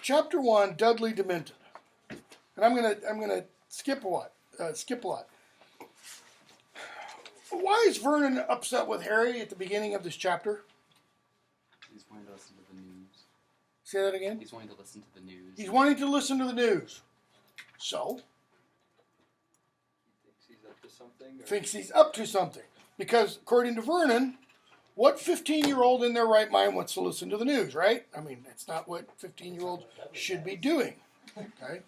Chapter 1, Dudley Demented. And I'm gonna skip a lot. Why is Vernon upset with Harry at the beginning of this chapter? He's wanting to listen to the news. Say that again? He's wanting to listen to the news. He's wanting to listen to the news. So? He thinks he's up to something? Thinks he's up to something. Because, according to Vernon, what 15-year-old in their right mind wants to listen to the news, right? I mean, that's not what 15-year-olds should be doing. Okay?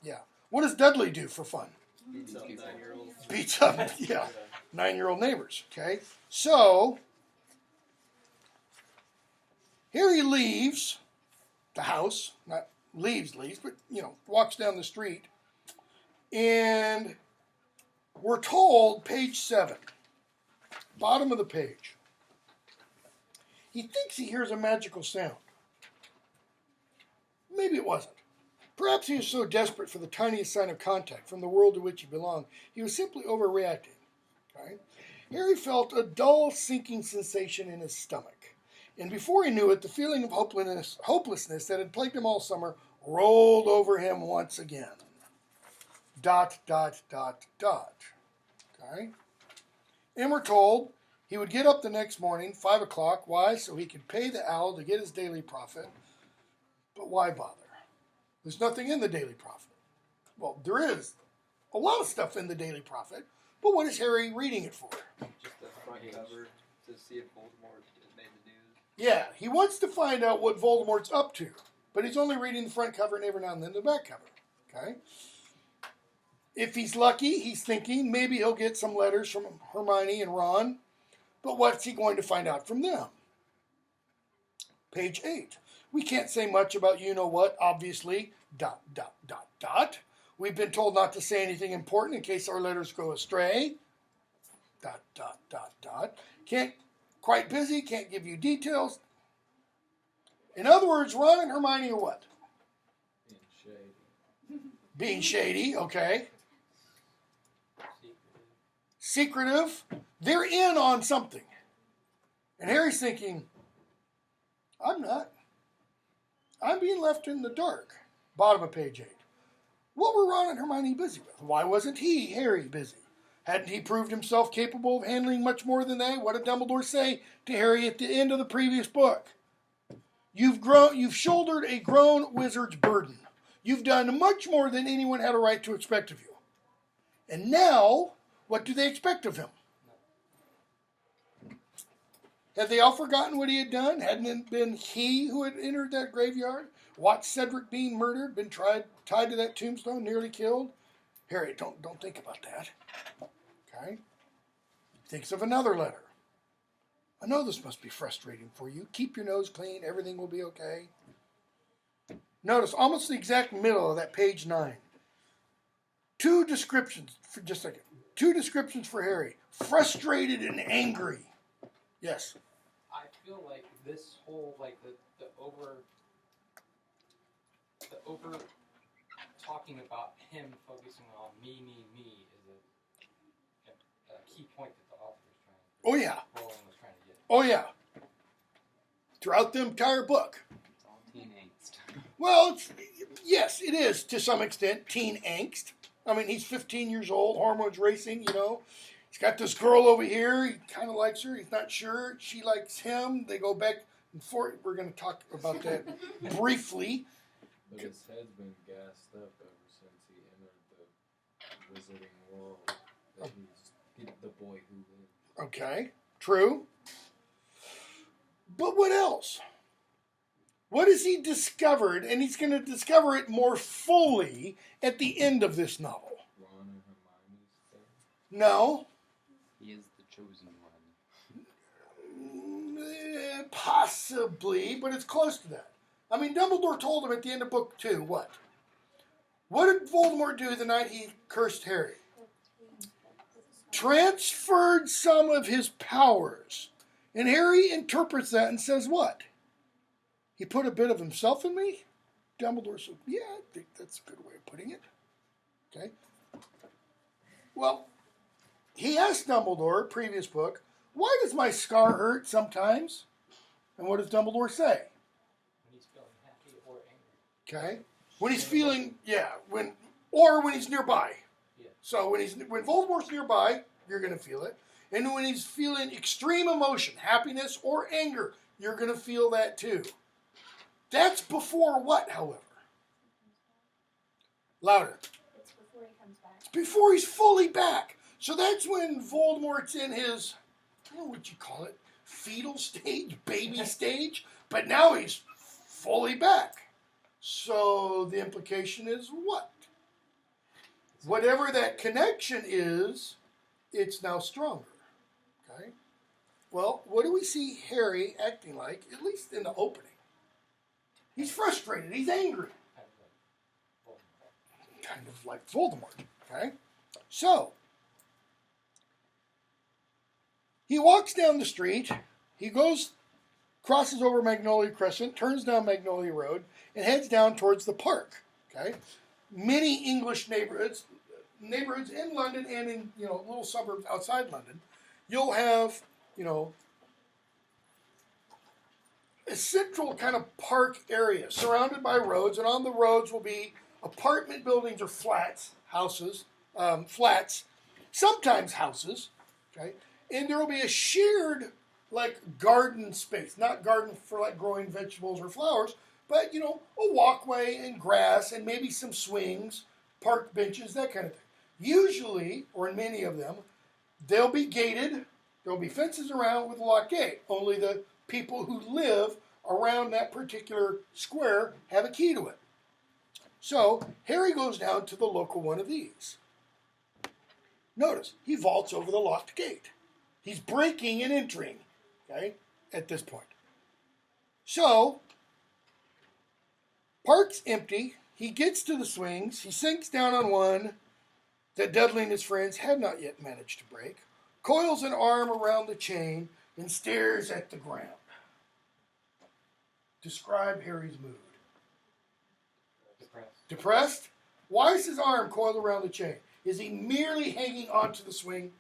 Yeah. What does Dudley do for fun? Beats up 9-year-olds. Beats up, yeah, 9-year-old neighbors. Okay? So, Harry leaves the house, not leaves, but, walks down the street. And we're told, page 7, bottom of the page, he thinks he hears a magical sound. Maybe it wasn't. Perhaps he was so desperate for the tiniest sign of contact from the world to which he belonged, he was simply overreacting. Okay? Harry felt a dull, sinking sensation in his stomach. And before he knew it, the feeling of hopelessness that had plagued him all summer rolled over him once again. ... Okay? And we're told he would get up the next morning, 5 o'clock. Why? So he could pay the owl to get his daily profit. But why bother? There's nothing in the Daily Prophet. Well, there is a lot of stuff in the Daily Prophet, but what is Harry reading it for? Just the front cover to see if Voldemort made the news. Yeah, he wants to find out what Voldemort's up to, but he's only reading the front cover and every now and then the back cover. Okay? If he's lucky, he's thinking maybe he'll get some letters from Hermione and Ron, but what's he going to find out from them? Page 8. We can't say much about you-know-what, obviously, ... We've been told not to say anything important in case our letters go astray, ... Can't, quite busy, can't give you details. In other words, Ron and Hermione are what? Being shady, okay. Secretive. They're in on something. And Harry's thinking, I'm not. I'm being left in the dark. Bottom of page 8. What were Ron and Hermione busy with? Why wasn't he, Harry, busy? Hadn't he proved himself capable of handling much more than they? What did Dumbledore say to Harry at the end of the previous book? You've shouldered a grown wizard's burden. You've done much more than anyone had a right to expect of you. And now, what do they expect of him? Had they all forgotten what he had done? Hadn't it been he who had entered that graveyard, watched Cedric being murdered, been tied to that tombstone, nearly killed? Harry, don't think about that. Okay? Thinks of another letter. I know this must be frustrating for you. Keep your nose clean. Everything will be okay. Notice, almost the exact middle of that page 9. Two descriptions for Harry. Frustrated and angry. Yes. I feel like this whole, the over talking about him focusing on me is a key point that the author was Oh, yeah. Rowling was trying to get. Oh, yeah. Throughout the entire book. It's all teen angst. Well, yes, it is to some extent teen angst. I mean, he's 15 years old, hormones racing, He's got this girl over here. He kind of likes her. He's not sure. She likes him. They go back and forth. We're going to talk about that briefly. But his head's been gassed up ever since he entered the wizarding world. That he's the boy who lived. Okay, true. But what else? What has he discovered? And he's going to discover it more fully at the end of this novel. Ron and Hermione's thing? No. He is the chosen one. Possibly, but it's close to that. I mean, Dumbledore told him at the end of book 2, what? What did Voldemort do the night he cursed Harry? Transferred some of his powers. And Harry interprets that and says what? He put a bit of himself in me? Dumbledore said, yeah, I think that's a good way of putting it. Okay. Well, he asked Dumbledore, previous book, why does my scar hurt sometimes? And what does Dumbledore say? When he's feeling happy or angry. Okay? When he's feeling, when he's nearby. Yeah. So when Voldemort's nearby, you're going to feel it. And when he's feeling extreme emotion, happiness or anger, you're going to feel that too. That's before what, however? Louder. It's before he comes back. It's before he's fully back. So that's when Voldemort's in his, I don't know what you call it, fetal stage, baby stage, but now he's fully back. So the implication is what? Whatever that connection is, it's now stronger. Okay? Well, what do we see Harry acting like, at least in the opening? He's frustrated. He's angry. Kind of like Voldemort. Okay? So, he walks down the street. He crosses over Magnolia Crescent, turns down Magnolia Road, and heads down towards the park. Okay? Many English neighborhoods in London and in little suburbs outside London, you'll have a central kind of park area surrounded by roads, and on the roads will be apartment buildings or houses, sometimes houses, okay? And there will be a shared garden space, not garden for growing vegetables or flowers, but a walkway and grass and maybe some swings, park benches, that kind of thing. Usually, or in many of them, they'll be gated. There'll be fences around with a locked gate. Only the people who live around that particular square have a key to it. So, Harry goes down to the local one of these. Notice, he vaults over the locked gate. He's breaking and entering, okay, at this point. So, park's empty. He gets to the swings. He sinks down on one that Dudley and his friends had not yet managed to break, coils an arm around the chain, and stares at the ground. Describe Harry's mood. Depressed? Why is his arm coiled around the chain? Is he merely hanging onto the swing?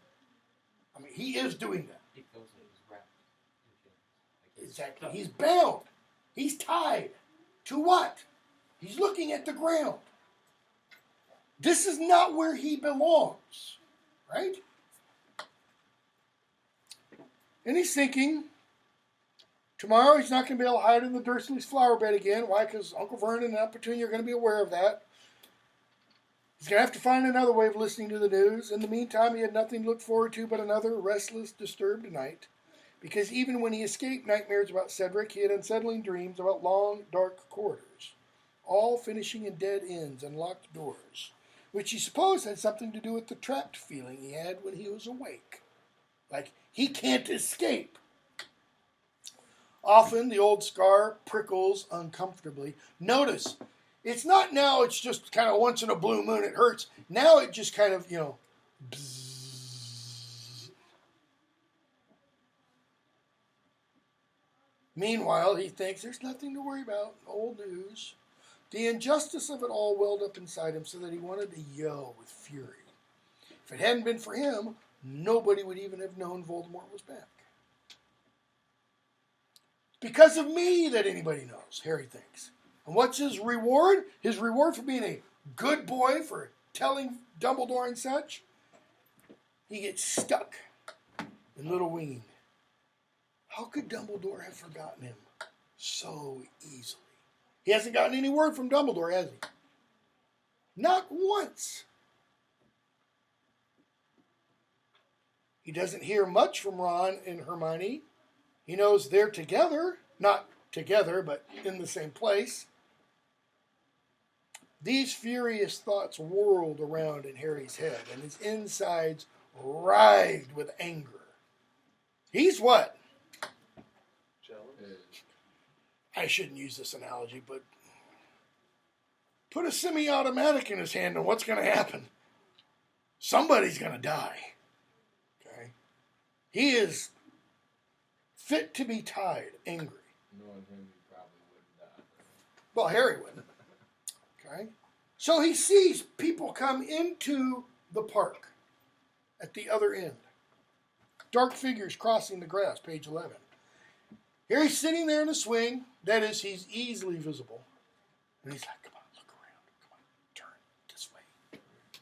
I mean, he is doing that. He feels like he's wrapped in chains. Exactly. He's bound. He's tied. To what? He's looking at the ground. This is not where he belongs. Right? And he's thinking, tomorrow he's not going to be able to hide in the Dursleys' flower bed again. Why? Because Uncle Vernon and Aunt Petunia are going to be aware of that. He's going to have to find another way of listening to the news. In the meantime, he had nothing to look forward to but another restless, disturbed night. Because even when he escaped nightmares about Cedric, he had unsettling dreams about long, dark corridors, all finishing in dead ends and locked doors, which he supposed had something to do with the trapped feeling he had when he was awake. Like, he can't escape. Often, the old scar prickles uncomfortably. Notice, it's not now, it's just kind of once in a blue moon it hurts. Now it just kind of, bzzz. Meanwhile, he thinks there's nothing to worry about. Old news. The injustice of it all welled up inside him so that he wanted to yell with fury. If it hadn't been for him, nobody would even have known Voldemort was back. Because of me that anybody knows, Harry thinks. And what's his reward? His reward for being a good boy, for telling Dumbledore and such? He gets stuck in Little Winging. How could Dumbledore have forgotten him so easily? He hasn't gotten any word from Dumbledore, has he? Not once. He doesn't hear much from Ron and Hermione. He knows they're together. Not together, but in the same place. These furious thoughts whirled around in Harry's head, and his insides writhed with anger. He's what? Jealous. I shouldn't use this analogy, but put a semi-automatic in his hand, and what's going to happen? Somebody's going to die. Okay? He is fit to be tied, angry. Knowing him, he probably wouldn't die. Well, Harry wouldn't. Okay? So he sees people come into the park at the other end. Dark figures crossing the grass, page 11. Harry's sitting there in a swing. That is, he's easily visible. And he's like, come on, look around. Come on, turn this way.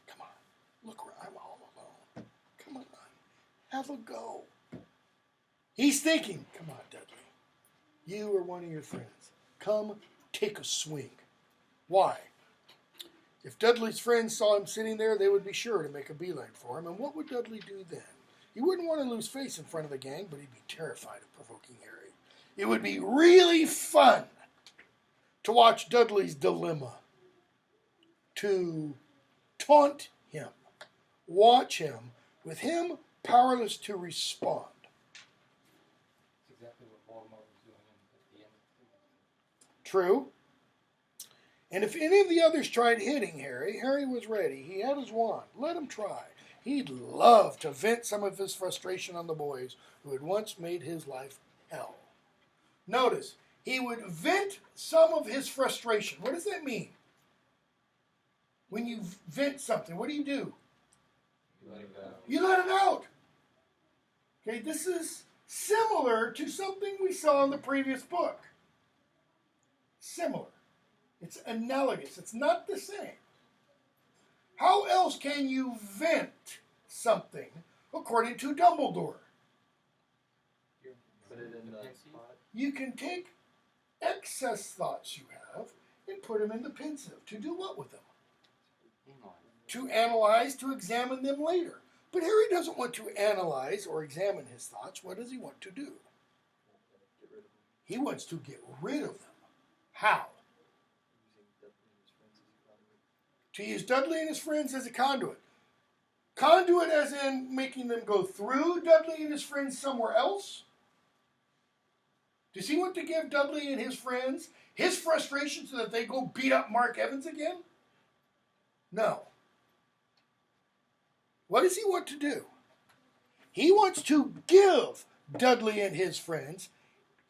Come on, look around. I'm all alone. Come on, have a go. He's thinking, come on, Dudley. You or one of your friends. Come take a swing. Why? If Dudley's friends saw him sitting there, they would be sure to make a beeline for him. And what would Dudley do then? He wouldn't want to lose face in front of the gang, but he'd be terrified of provoking Harry. It would be really fun to watch Dudley's dilemma. To taunt him. Watch him, with him powerless to respond. That's exactly what Voldemort was doing at the end of the True. And if any of the others tried hitting Harry, Harry was ready. He had his wand. Let him try. He'd love to vent some of his frustration on the boys who had once made his life hell. Notice, he would vent some of his frustration. What does that mean? When you vent something, what do? You let it go. You let it out. Okay, this is similar to something we saw in the previous book. Similar. It's analogous. It's not the same. How else can you vent something according to Dumbledore? Put it in the pensieve? spot. You can take excess thoughts you have and put them in the pensieve. To do what with them? To analyze, to examine them later. But Harry doesn't want to analyze or examine his thoughts. What does he want to do? Get rid of them. He wants to get rid of them. How? Using Dudley and his friends as a conduit. To use Dudley and his friends as a conduit. Conduit as in making them go through Dudley and his friends somewhere else? Does he want to give Dudley and his friends his frustration so that they go beat up Mark Evans again? No. What does he want to do? He wants to give Dudley and his friends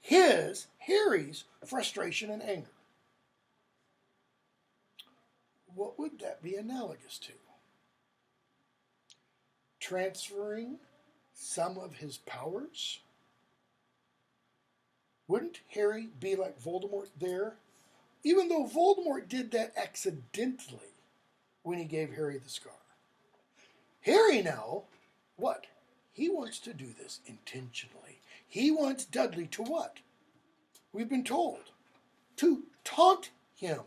Harry's frustration and anger. What would that be analogous to? Transferring some of his powers? Wouldn't Harry be like Voldemort there? Even though Voldemort did that accidentally when he gave Harry the scar. Harry now, what? He wants to do this intentionally. He wants Dudley to what? We've been told. To taunt him.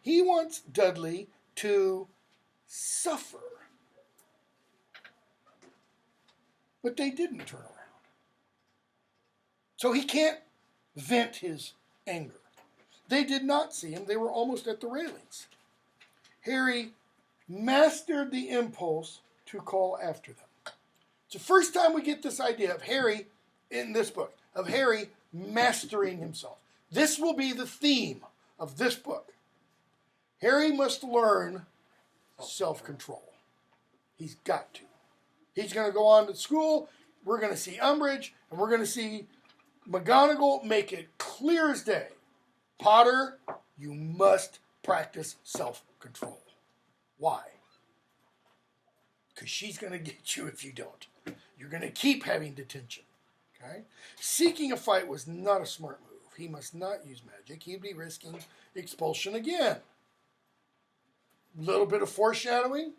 He wants Dudley to suffer. But they didn't turn around. So he can't vent his anger. They did not see him. They were almost at the railings. Harry mastered the impulse to call after them. It's the first time we get this idea of Harry in this book, of Harry mastering himself. This will be the theme of this book. Harry must learn self-control. He's got to. He's going to go on to school. We're going to see Umbridge, and we're going to see McGonagall make it clear as day. Potter, you must practice self-control. Why? Because she's going to get you if you don't. You're going to keep having detention. Okay? Seeking a fight was not a smart move. He must not use magic. He'd be risking expulsion again. Little bit of foreshadowing.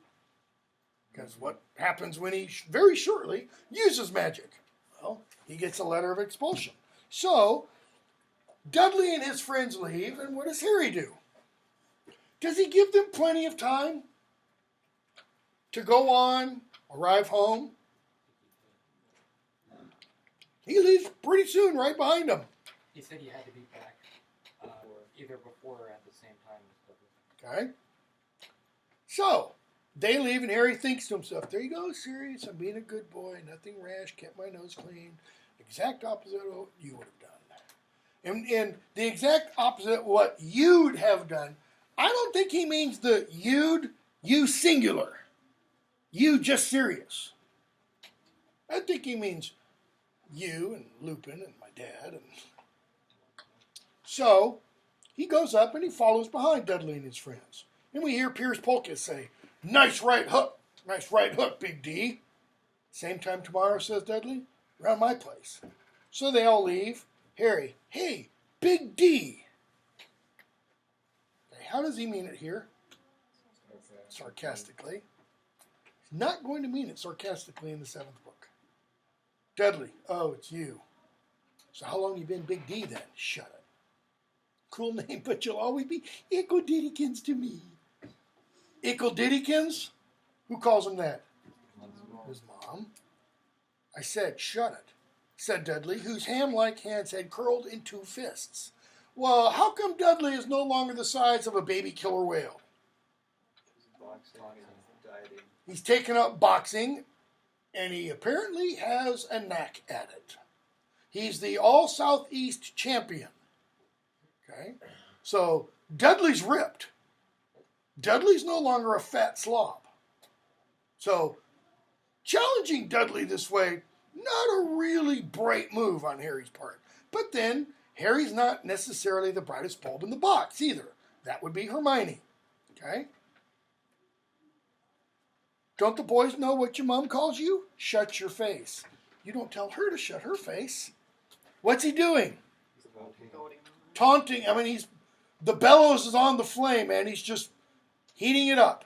Because what happens when he very shortly uses magic? Well, he gets a letter of expulsion. So, Dudley and his friends leave, and what does Harry do? Does he give them plenty of time to go on, arrive home? He leaves pretty soon, right behind him. He said he had to be back either before or at the same time as Dudley. Okay? So, they leave, and Harry thinks to himself, there you go, Sirius, I'm being a good boy, nothing rash, kept my nose clean. Exact opposite of what you would have done. And the exact opposite of what you'd have done, I don't think he means the you singular. You just Sirius. I think he means you and Lupin and my dad. And so, he goes up and he follows behind Dudley and his friends. And we hear Pierce Polkus say, nice right hook, Big D. Same time tomorrow, says Dudley, around my place. So they all leave. Harry, hey, Big D. how does he mean it here? Okay. Sarcastically. He's not going to mean it sarcastically in the 7th book. Dudley, oh, it's you. So how long you been Big D then? Shut it. Cool name, but you'll always be Ickle Diddykins to me. Ickle Diddykins? Who calls him that? His mom. I said, shut it, said Dudley, whose ham-like hands had curled in 2 fists. Well, how come Dudley is no longer the size of a baby killer whale? Boxing and dieting. He's taken up boxing, and he apparently has a knack at it. He's the All-Southeast champion. Okay? So, Dudley's ripped. Dudley's no longer a fat slob. So, challenging Dudley this way, not a really bright move on Harry's part. But then, Harry's not necessarily the brightest bulb in the box either. That would be Hermione. Okay? Don't the boys know what your mom calls you? Shut your face. You don't tell her to shut her face. What's he doing? Taunting. I mean, the bellows is on the flame, and he's just heating it up.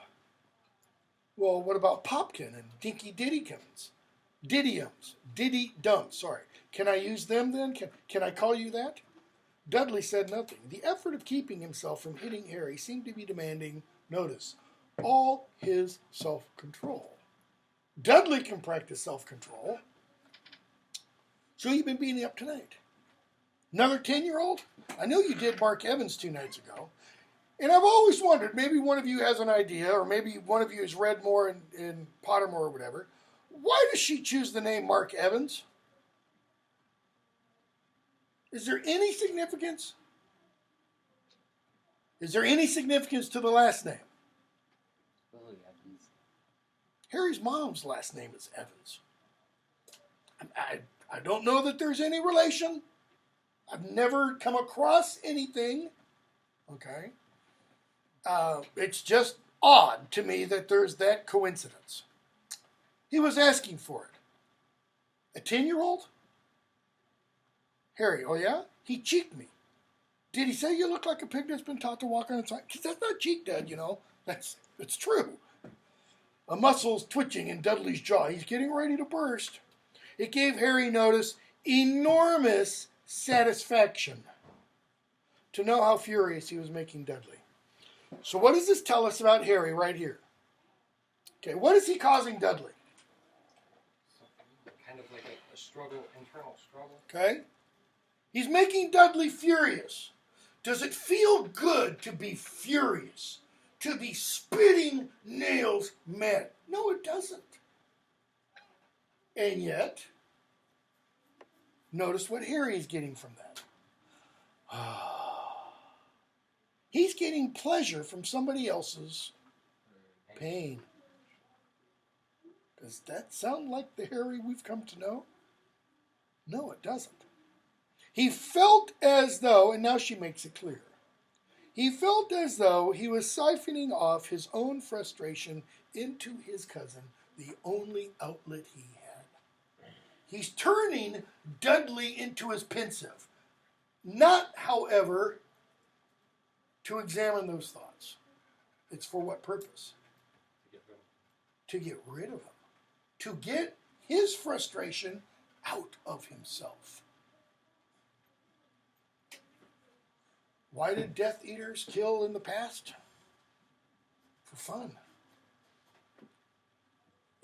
Well, what about Popkin and Dinky Diddykins? Diddyums. Diddy-dums, sorry. Can I use them then? Can I call you that? Dudley said nothing. The effort of keeping himself from hitting Harry seemed to be demanding, notice, all his self-control. Dudley can practice self-control. So you've been beating up tonight. Another 10-year-old? I know you did Mark Evans 2 nights ago. And I've always wondered, maybe one of you has an idea, or maybe one of you has read more in Pottermore or whatever. Why does she choose the name Mark Evans? Is there any significance? Is there any significance to the last name? Lily Evans. Harry's mom's last name is Evans. I don't know that there's any relation. I've never come across anything. Okay. It's just odd to me that there's that coincidence. He was asking for it. A 10-year-old? Harry, oh yeah? He cheeked me. Did he say you look like a pig that's been taught to walk on its hind? Because that's not cheek, Dad, you know. It's true. A muscle's twitching in Dudley's jaw. He's getting ready to burst. It gave Harry, notice, enormous satisfaction to know how furious he was making Dudley. So what does this tell us about Harry right here? Okay, what is he causing Dudley? Kind of like a struggle, internal struggle. Okay? He's making Dudley furious. Does it feel good to be furious? To be spitting nails mad? No, it doesn't. And yet, notice what Harry is getting from that. He's getting pleasure from somebody else's pain. Does that sound like the Harry we've come to know? No, it doesn't. He felt as though, and now she makes it clear, he felt as though he was siphoning off his own frustration into his cousin, the only outlet he had. He's turning Dudley into his pensive. Not, however, to examine those thoughts. It's for what purpose? To get rid of them. To get his frustration out of himself. Why did Death Eaters kill in the past? For fun.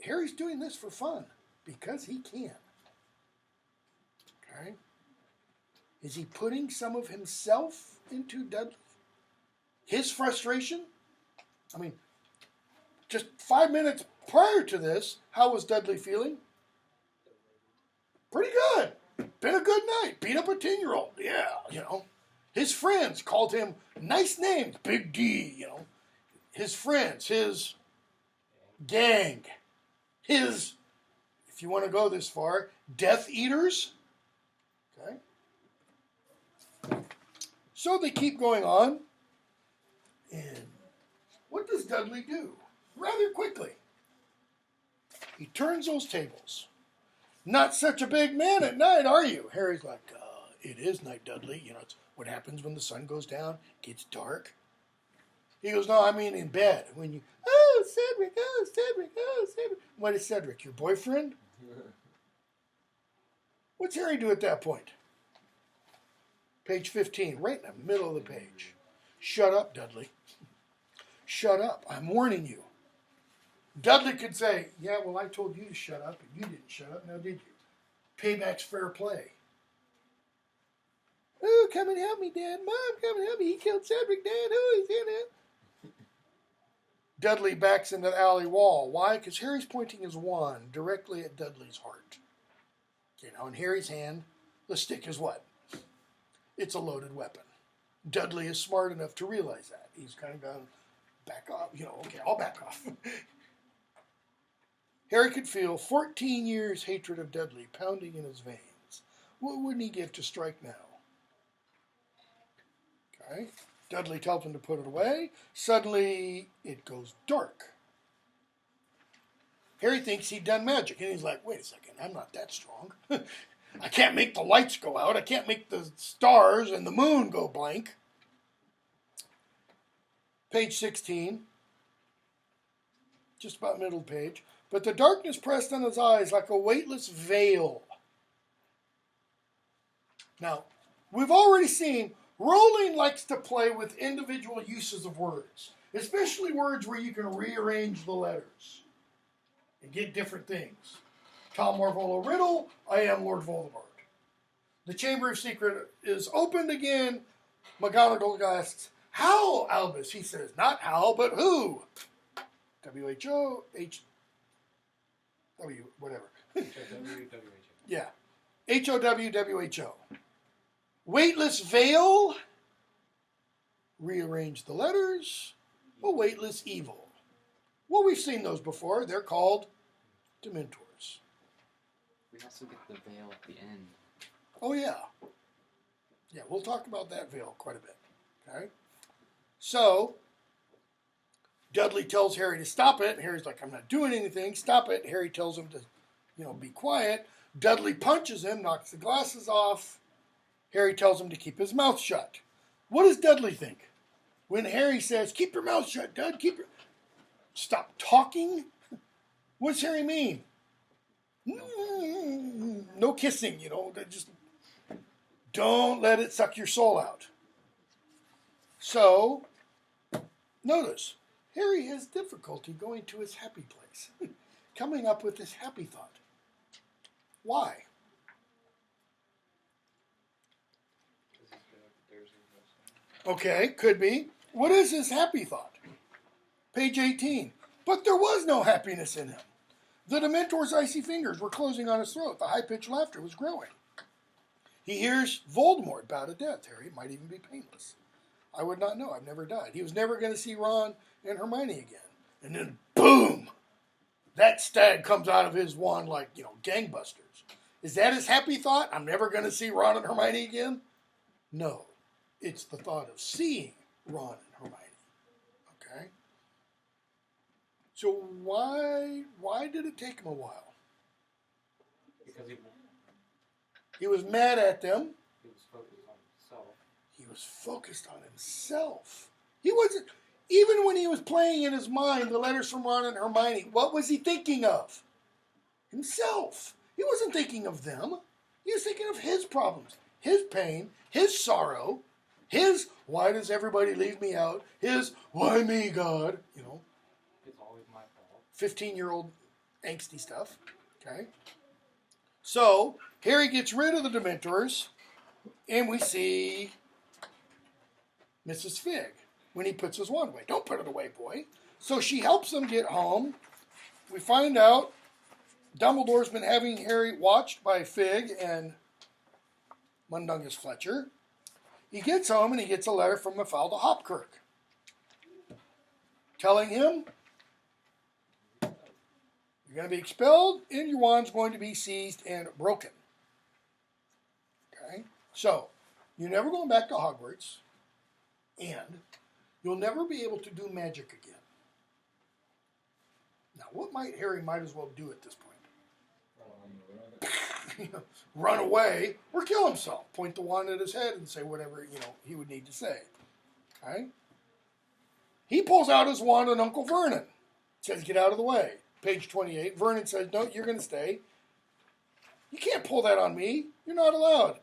Harry's doing this for fun because he can. Okay? Is he putting some of himself into Dudley? His frustration? I mean, just 5 minutes prior to this, how was Dudley feeling? Pretty good. Been a good night. Beat up a 10-year-old. Yeah, you know. His friends called him nice names. Big D, you know. His friends, his gang, his, if you want to go this far, Death Eaters. Okay. So they keep going on. And what does Dudley do? Rather quickly, he turns those tables. Not such a big man at night, are you? Harry's like, it is night, Dudley. You know, it's what happens when the sun goes down, it gets dark. He goes, no, I mean in bed. When you, Cedric, Cedric, Cedric. What is Cedric, your boyfriend? What's Harry do at that point? Page 15, right in the middle of the page. Shut up, Dudley. Shut up. I'm warning you. Dudley could say, yeah, well, I told you to shut up, and you didn't shut up, now did you? Payback's fair play. Oh, come and help me, Dad. Mom, come and help me. He killed Cedric, Dad. Oh, he's in it. Dudley backs into the alley wall. Why? Because Harry's pointing his wand directly at Dudley's heart. You know, in Harry's hand, the stick is what? It's a loaded weapon. Dudley is smart enough to realize that. He's kind of gone, back off. You know, okay, I'll back off. Harry could feel 14 years' hatred of Dudley pounding in his veins. What wouldn't he give to strike now? Okay. Dudley tells him to put it away. Suddenly, it goes dark. Harry thinks he'd done magic, and he's like, wait a second, I'm not that strong. I can't make the lights go out. I can't make the stars and the moon go blank. Page 16, just about middle page. But the darkness pressed on his eyes like a weightless veil. Now, we've already seen Rowling likes to play with individual uses of words, especially words where you can rearrange the letters and get different things. Tom Marvolo Riddle, I am Lord Voldemort. The Chamber of Secret is opened again. McGonagall asks, how, Albus? He says, not how, but who? W-H-O, H-W, whatever. W-W-H-O. Yeah. H-O-W-W-H-O. Weightless veil. Rearrange the letters. A weightless evil. Well, we've seen those before. They're called Dementors. We also get the veil at the end. Oh, yeah. Yeah, we'll talk about that veil quite a bit. Okay? So, Dudley tells Harry to stop it. Harry's like, I'm not doing anything. Stop it. Harry tells him to, be quiet. Dudley punches him, knocks the glasses off. Harry tells him to keep his mouth shut. What does Dudley think? When Harry says, keep your mouth shut, Dud, stop talking? What does Harry mean? No kissing, just don't let it suck your soul out. So, notice, Harry has difficulty going to his happy place, coming up with this happy thought. Why? Okay, could be. What is his happy thought? Page 18. But there was no happiness in him. The Dementor's icy fingers were closing on his throat. The high-pitched laughter was growing. He hears Voldemort bow to death. Harry, it might even be painless. I would not know. I've never died. He was never going to see Ron and Hermione again. And then, boom! That stag comes out of his wand like, gangbusters. Is that his happy thought? I'm never going to see Ron and Hermione again? No. It's the thought of seeing Ron and Hermione. Okay? So why did it take him a while? Because He was mad at them. he was focused on himself. He was focused on himself. He wasn't, even when he was playing in his mind the letters from Ron and Hermione, what was he thinking of? Himself. He wasn't thinking of them. He was thinking of his problems, his pain, his sorrow, his, why does everybody leave me out? His, why me, God? It's always my fault. 15-year-old angsty stuff. Okay? So, Harry gets rid of the Dementors, and we see Mrs. Fig when he puts his wand away. Don't put it away, boy. So she helps him get home. We find out Dumbledore's been having Harry watched by Fig and Mundungus Fletcher. He gets home and he gets a letter from Mafalda Hopkirk telling him, you're going to be expelled and your wand's going to be seized and broken. Okay? So, you're never going back to Hogwarts and you'll never be able to do magic again. Now, what might Harry might as well do at this point? Run away or kill himself. Point the wand at his head and say whatever, he would need to say. Okay? He pulls out his wand on Uncle Vernon. Says, get out of the way. Page 28. Vernon says, no, you're going to stay. You can't pull that on me. You're not allowed.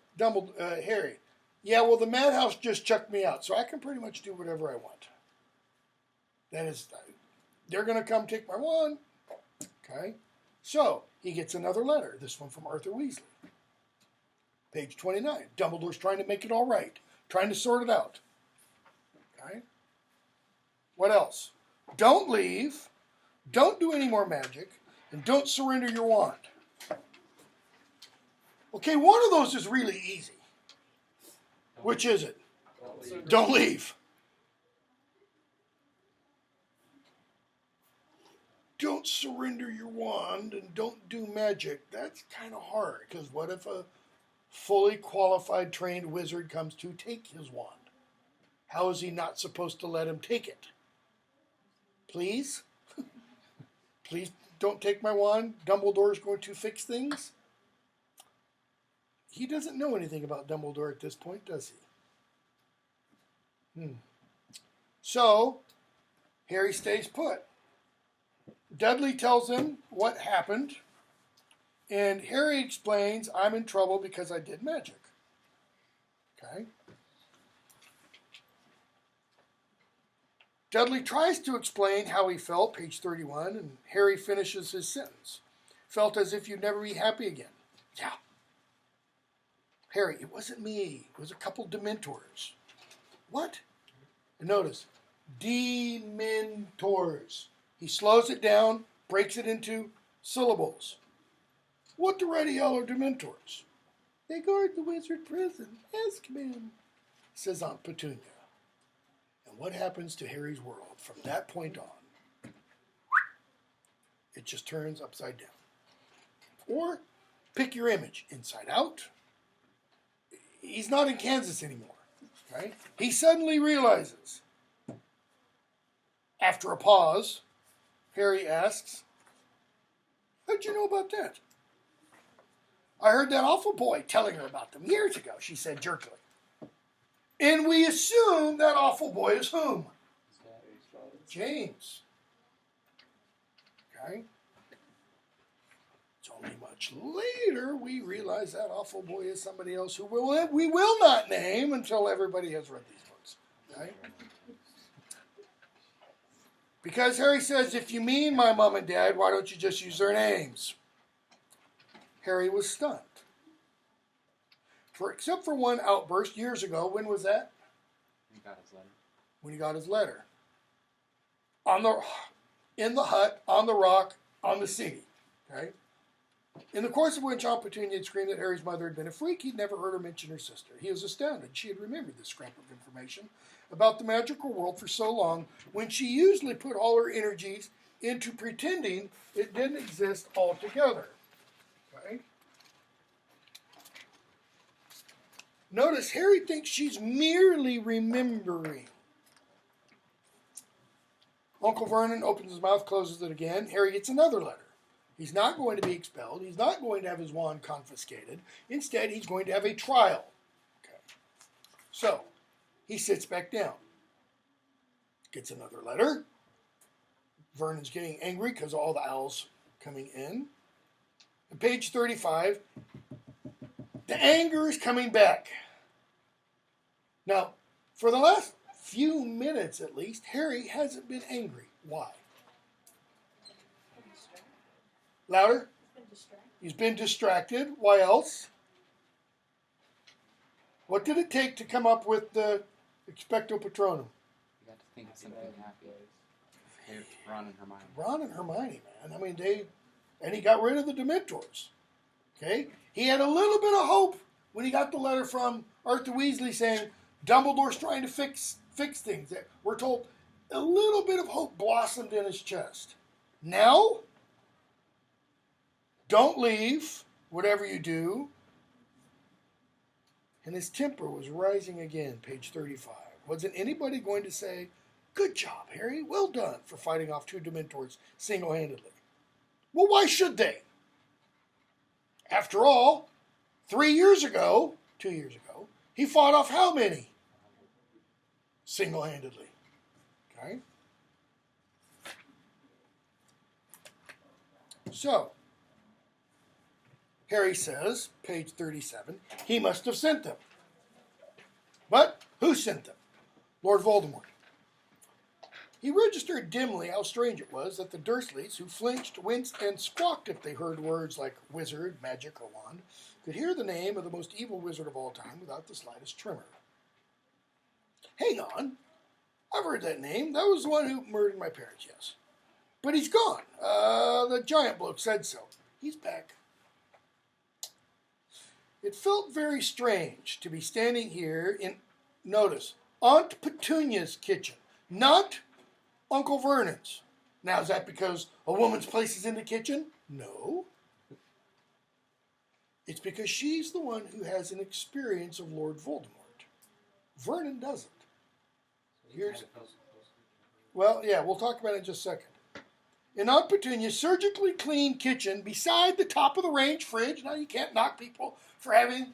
Harry. Yeah, well, the madhouse just chucked me out, so I can pretty much do whatever I want. That is, they're going to come take my wand. Okay. So, he gets another letter. This one from Arthur Weasley. Page 29. Dumbledore's trying to make it all right. Trying to sort it out. Okay. What else? Don't leave. Don't do any more magic. And don't surrender your wand. Okay, one of those is really easy. Which is it? Don't leave. Don't surrender your wand and don't do magic. That's kind of hard, because what if a fully qualified, trained wizard comes to take his wand? How is he not supposed to let him take it? Please? Please don't take my wand. Dumbledore's going to fix things. He doesn't know anything about Dumbledore at this point, does he? So, Harry stays put. Dudley tells him what happened, and Harry explains, I'm in trouble because I did magic. Okay? Dudley tries to explain how he felt, page 31, and Harry finishes his sentence. Felt as if you'd never be happy again. Yeah. Harry, it wasn't me. It was a couple Dementors. What? And notice, Dementors. He slows it down, breaks it into syllables. What the red hell are Dementors? They guard the wizard prison. Azkaban, says Aunt Petunia. And what happens to Harry's world from that point on? It just turns upside down. Or pick your image, inside out. He's not in Kansas anymore. Right? He suddenly realizes. After a pause, Harry asks, how'd you know about that? I heard that awful boy telling her about them years ago, she said jerkily. And we assume that awful boy is whom? James. Okay? It's only much later we realize that awful boy is somebody else who we will not name until everybody has read these books. Okay? Because Harry says, if you mean my mom and dad, why don't you just use their names? Harry was stunned. Except for one outburst years ago. When was that? He got his letter. When he got his letter. In the hut, on the rock, on the sea. Okay? In the course of which Aunt Petunia had screamed that Harry's mother had been a freak, he'd never heard her mention her sister. He was astounded. She had remembered this scrap of information about the magical world for so long, when she usually put all her energies into pretending it didn't exist altogether. Okay? Notice, Harry thinks she's merely remembering. Uncle Vernon opens his mouth, closes it again. Harry gets another letter. He's not going to be expelled. He's not going to have his wand confiscated. Instead, he's going to have a trial. Okay. So, he sits back down. Gets another letter. Vernon's getting angry because all the owls coming in. On page 35, the anger is coming back. Now, for the last few minutes at least, Harry hasn't been angry. Why? Louder? He's been distracted. Why else? What did it take to come up with the Expecto Patronum? You got to think of something happy. Ron and Hermione. Ron and Hermione, man. I mean, and he got rid of the Dementors. Okay? He had a little bit of hope when he got the letter from Arthur Weasley saying Dumbledore's trying to fix things. We're told a little bit of hope blossomed in his chest. Now, don't leave, whatever you do. And his temper was rising again, page 35. Wasn't anybody going to say, good job, Harry, well done for fighting off two Dementors single-handedly? Well, why should they? After all, 2 years ago, he fought off how many? Single-handedly. Okay? So, Harry says, page 37, he must have sent them. But who sent them? Lord Voldemort. He registered dimly how strange it was that the Dursleys, who flinched, winced, and squawked if they heard words like wizard, magic, or wand, could hear the name of the most evil wizard of all time without the slightest tremor. Hang on. I've heard that name. That was the one who murdered my parents, yes. But he's gone. The giant bloke said so. He's back. It felt very strange to be standing here in, notice, Aunt Petunia's kitchen, not Uncle Vernon's. Now, is that because a woman's place is in the kitchen? No. It's because she's the one who has an experience of Lord Voldemort. Vernon doesn't. Well, yeah, we'll talk about it in just a second. In Aunt Petunia's surgically clean kitchen beside the top of the range fridge. Now, you can't knock people for having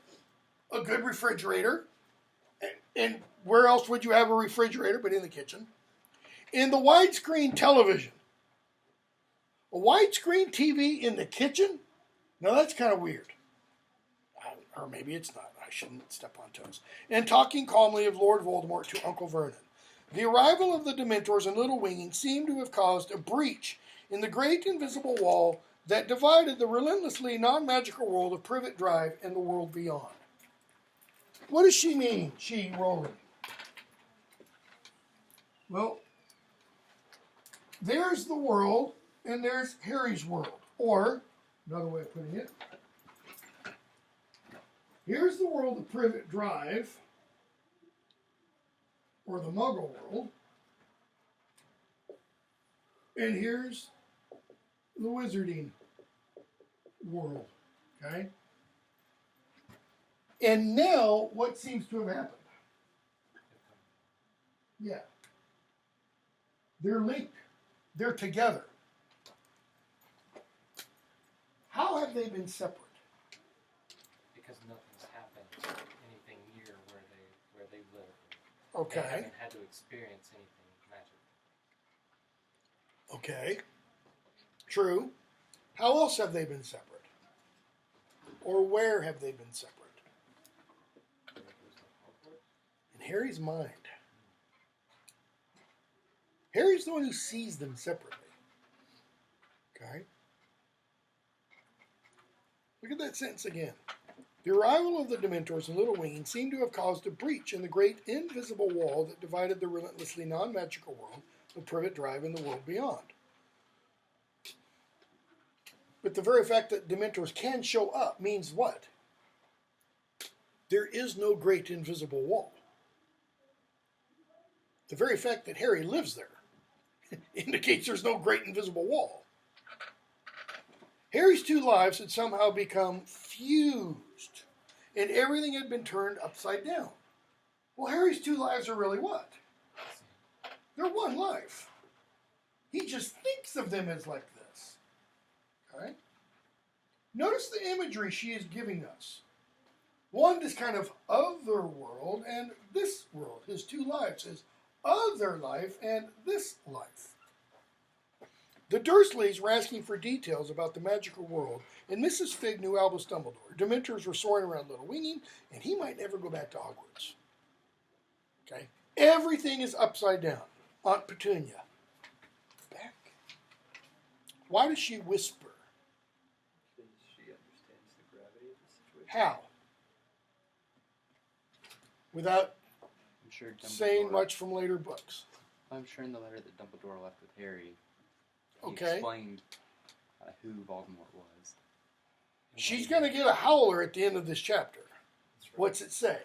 a good refrigerator. And where else would you have a refrigerator but in the kitchen? In the widescreen television. A widescreen TV in the kitchen? Now, that's kind of weird. Or maybe it's not. I shouldn't step on toes. And talking calmly of Lord Voldemort to Uncle Vernon. The arrival of the Dementors and Little Winging seemed to have caused a breach in the great invisible wall that divided the relentlessly non-magical world of Privet Drive and the world beyond. What does she mean, she, Rowling? Well, there's the world, and there's Harry's world. Or, another way of putting it, here's the world of Privet Drive, or the Muggle world, and here's the Wizarding world, okay? And now, what seems to have happened? Yeah. They're linked. They're together. How have they been separate? Because nothing's happened anything near where they live. Okay. They haven't had to experience anything magic. Okay. True. How else have they been separate? Or where have they been separate? In Harry's mind. Harry's the one who sees them separately. Okay? Look at that sentence again. The arrival of the Dementors and Little Winging seemed to have caused a breach in the great invisible wall that divided the relentlessly non-magical world of Privet Drive and the world beyond. But the very fact that Dementors can show up means what? There is no great invisible wall. The very fact that Harry lives there indicates there's no great invisible wall. Harry's two lives had somehow become fused, and everything had been turned upside down. Well, Harry's two lives are really what? They're one life. He just thinks of them as like this. Okay? Notice the imagery she is giving us. One is kind of other world and this world. His two lives, his other life and this life. The Dursleys were asking for details about the magical world, and Mrs. Figg knew Albus Dumbledore. Dementors were soaring around Little Winging, and he might never go back to Hogwarts. Okay? Everything is upside down. Aunt Petunia. Back. Why does she whisper? Because she understands the gravity of the situation. How? Without I'm sure saying Dumbledore- much from later books. I'm sure in the letter that Dumbledore left with Harry, he Okay. explained who Voldemort was. She's going to get a howler at the end of this chapter. What's it say?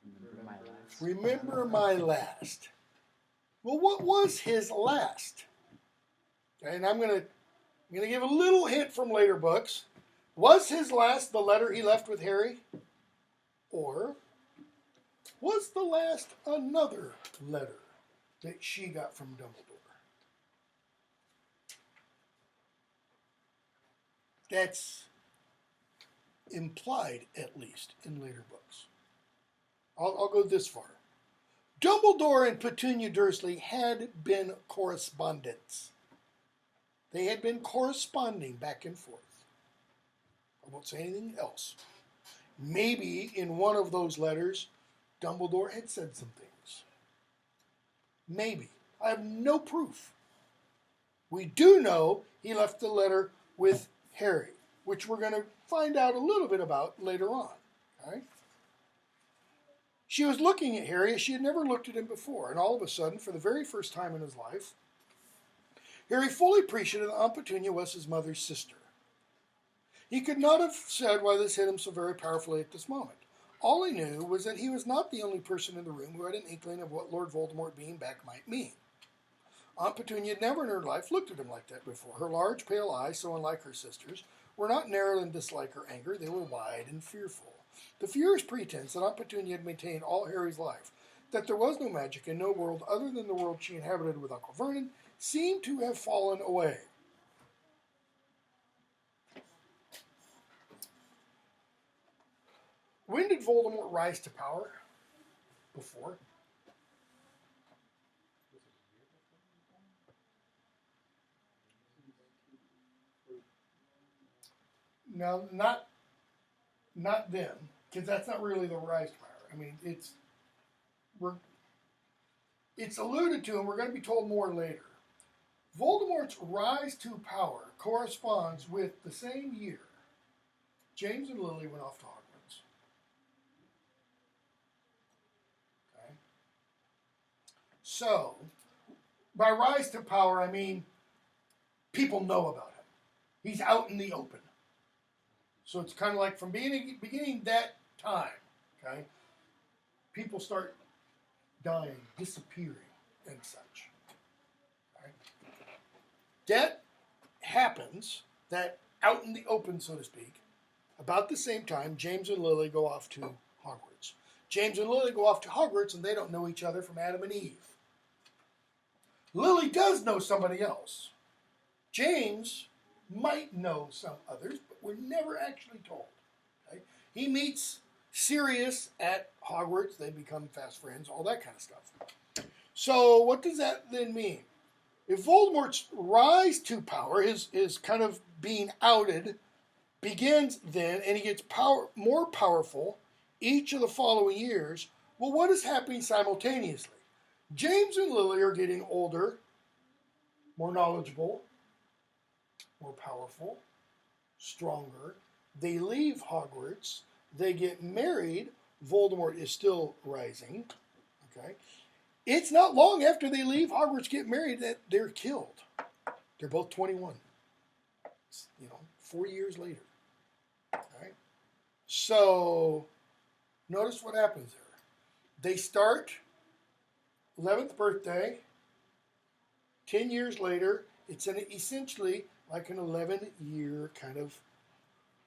Remember my last. Remember my last. Well, what was his last? And I'm going to give a little hint from later books. Was his last the letter he left with Harry? Or was the last another letter that she got from Dumbledore? That's implied, at least, in later books. I'll go this far. Dumbledore and Petunia Dursley had been correspondents. They had been corresponding back and forth. I won't say anything else. Maybe in one of those letters, Dumbledore had said some things. Maybe. I have no proof. We do know he left the letter with Harry, which we're going to find out a little bit about later on. Okay? She was looking at Harry as she had never looked at him before, and all of a sudden, for the very first time in his life, Harry fully appreciated that Aunt Petunia was his mother's sister. He could not have said why this hit him so very powerfully at this moment. All he knew was that he was not the only person in the room who had an inkling of what Lord Voldemort being back might mean. Aunt Petunia had never in her life looked at him like that before. Her large, pale eyes, so unlike her sister's, were not narrow in dislike or anger. They were wide and fearful. The furious pretense that Aunt Petunia had maintained all Harry's life, that there was no magic in no world other than the world she inhabited with Uncle Vernon, seemed to have fallen away. When did Voldemort rise to power? Before? No, not then, because that's not really the rise to power. I mean, it's alluded to, and we're going to be told more later. Voldemort's rise to power corresponds with the same year James and Lily went off to Hogwarts. Okay. So, by rise to power, I mean people know about him. He's out in the open. So it's kind of like from beginning that time, okay, people start dying, disappearing, and such. Okay? That happens, that out in the open, so to speak, about the same time James and Lily go off to Hogwarts. James and Lily go off to Hogwarts, and they don't know each other from Adam and Eve. Lily does know somebody else. James might know some others, but we're never actually told. Okay? He meets Sirius at Hogwarts. They become fast friends, all that kind of stuff. So what does that then mean? If Voldemort's rise to power, his kind of being outed, begins then, and he gets more powerful each of the following years, well, what is happening simultaneously? James and Lily are getting older, more knowledgeable, more powerful, stronger. They leave Hogwarts. They get married. Voldemort is still rising. Okay. It's not long after they leave Hogwarts, get married, that they're killed. They're both 21. 4 years later. Okay. So, notice what happens there. They start 11th birthday. 10 years later, it's essentially like an 11-year kind of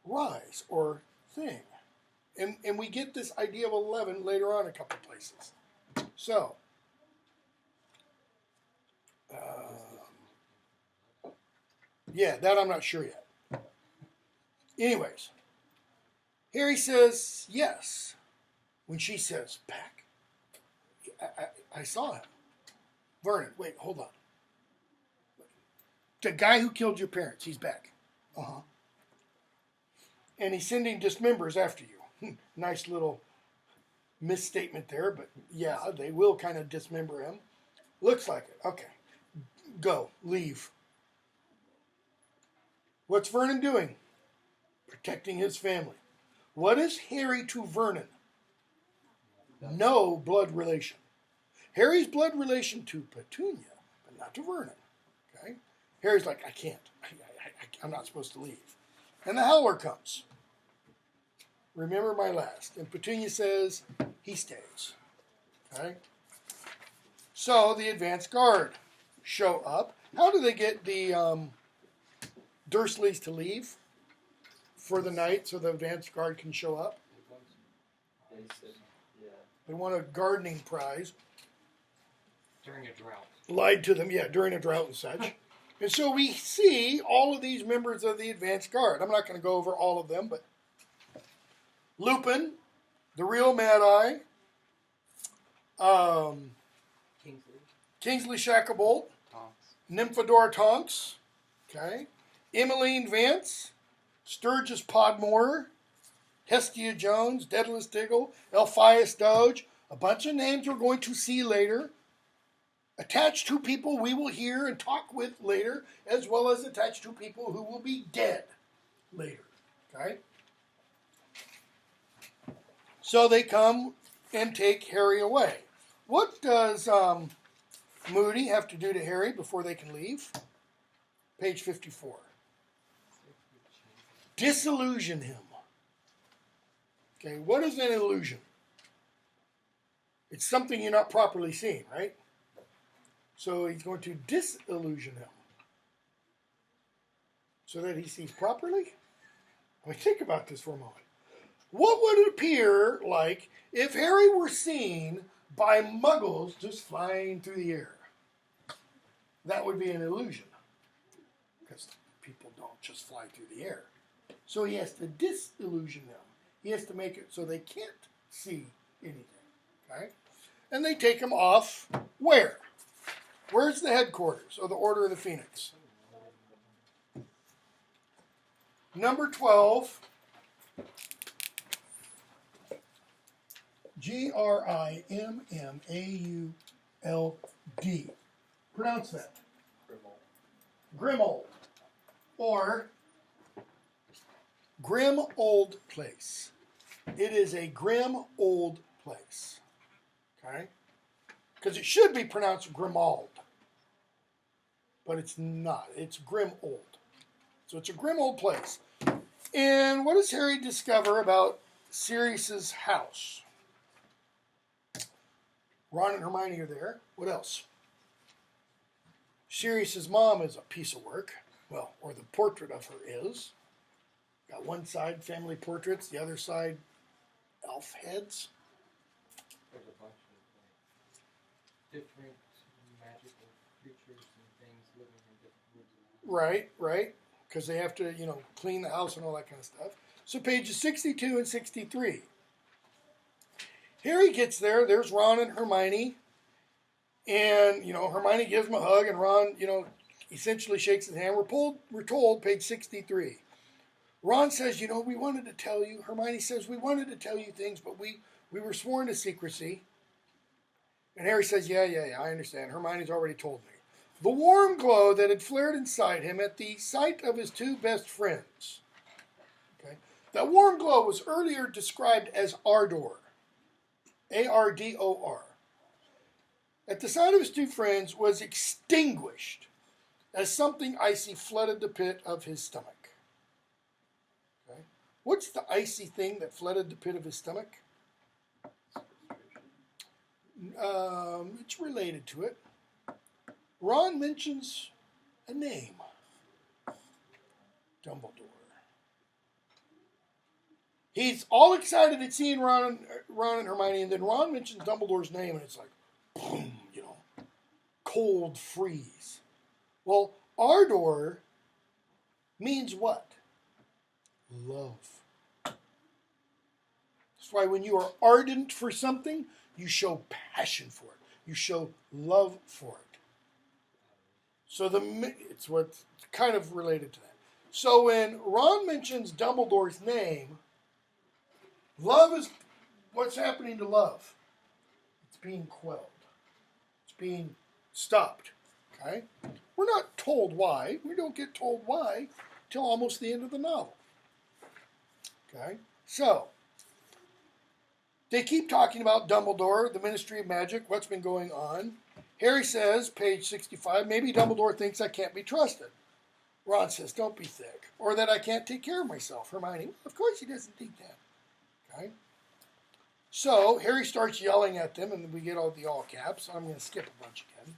rise or thing. And we get this idea of 11 later on a couple places. So, yeah, that I'm not sure yet. Anyways, Harry says yes. When she says, back, I saw him. Vernon, wait, hold on. The guy who killed your parents, he's back. Uh-huh. And he's sending dismembers after you. Nice little misstatement there, but yeah, they will kind of dismember him. Looks like it. Okay. Go. Leave. What's Vernon doing? Protecting his family. What is Harry to Vernon? No blood relation. Harry's blood relation to Petunia, but not to Vernon. Okay? Harry's like, I can't. I'm not supposed to leave. And the Howler comes. Remember my last. And Petunia says he stays. Okay? So the advance guard show up. How do they get the Dursleys to leave for the night so the advance guard can show up? They said, yeah. They want a gardening prize. During a drought. Lied to them, yeah, during a drought and such. And so we see all of these members of the advance guard. I'm not going to go over all of them, but Lupin, the real Mad Eye, Kingsley Shacklebolt, Tonks. Nymphadora Tonks, Okay. Emmeline Vance, Sturgis Podmore, Hestia Jones, Daedalus Diggle, Elphias Doge, a bunch of names we're going to see later, attached to people we will hear and talk with later, as well as attached to people who will be dead later. Okay? So they come and take Harry away. What does Moody have to do to Harry before they can leave? Page 54. Disillusion him. Okay, what is an illusion? It's something you're not properly seeing, right? So he's going to disillusion him so that he sees properly. I mean, think about this for a moment. What would it appear like if Harry were seen by muggles just flying through the air? That would be an illusion, because people don't just fly through the air. So he has to disillusion them. He has to make it so they can't see anything. Okay? And they take him off where? Where's the headquarters of the Order of the Phoenix? Number 12. Grimmauld. Pronounce that. Grimmauld. Or Grimmauld Place. It is a grim old place. Okay? Because it should be pronounced Grimmauld. But it's not. It's Grimmauld. So it's a grim old place. And what does Harry discover about Sirius's house? Ron and Hermione are there. What else? Sirius's mom is a piece of work. Well, or the portrait of her is. Got one side family portraits, the other side elf heads. There's a bunch of different magical creatures and things living in different woods. Right. Because they have to, clean the house and all that kind of stuff. So pages 62 and 63. Harry gets there. There's Ron and Hermione. And, Hermione gives him a hug, and Ron, essentially shakes his hand. We're told, page 63. Ron says, we wanted to tell you. Hermione says, we wanted to tell you things, but we were sworn to secrecy. And Harry says, yeah, I understand. Hermione's already told me. The warm glow that had flared inside him at the sight of his two best friends. Okay? That warm glow was earlier described as ardor. A-R-D-O-R. At the sight of his two friends was extinguished as something icy flooded the pit of his stomach. Okay? What's the icy thing that flooded the pit of his stomach? It's related to it. Ron mentions a name. Dumbledore. He's all excited at seeing Ron and Hermione, and then Ron mentions Dumbledore's name, and it's like, boom, cold freeze. Well, ardor means what? Love. That's why when you are ardent for something, you show passion for it. You show love for it. So it's what's kind of related to that. So when Ron mentions Dumbledore's name, love is what's happening to love. It's being quelled. It's being stopped. Okay? We're not told why. We don't get told why till almost the end of the novel. Okay? So they keep talking about Dumbledore, the Ministry of Magic, what's been going on. Harry says, page 65, maybe Dumbledore thinks I can't be trusted. Ron says, don't be thick. Or that I can't take care of myself. Hermione, of course he doesn't think that. Okay? So Harry starts yelling at them, and we get all the all caps. I'm going to skip a bunch again.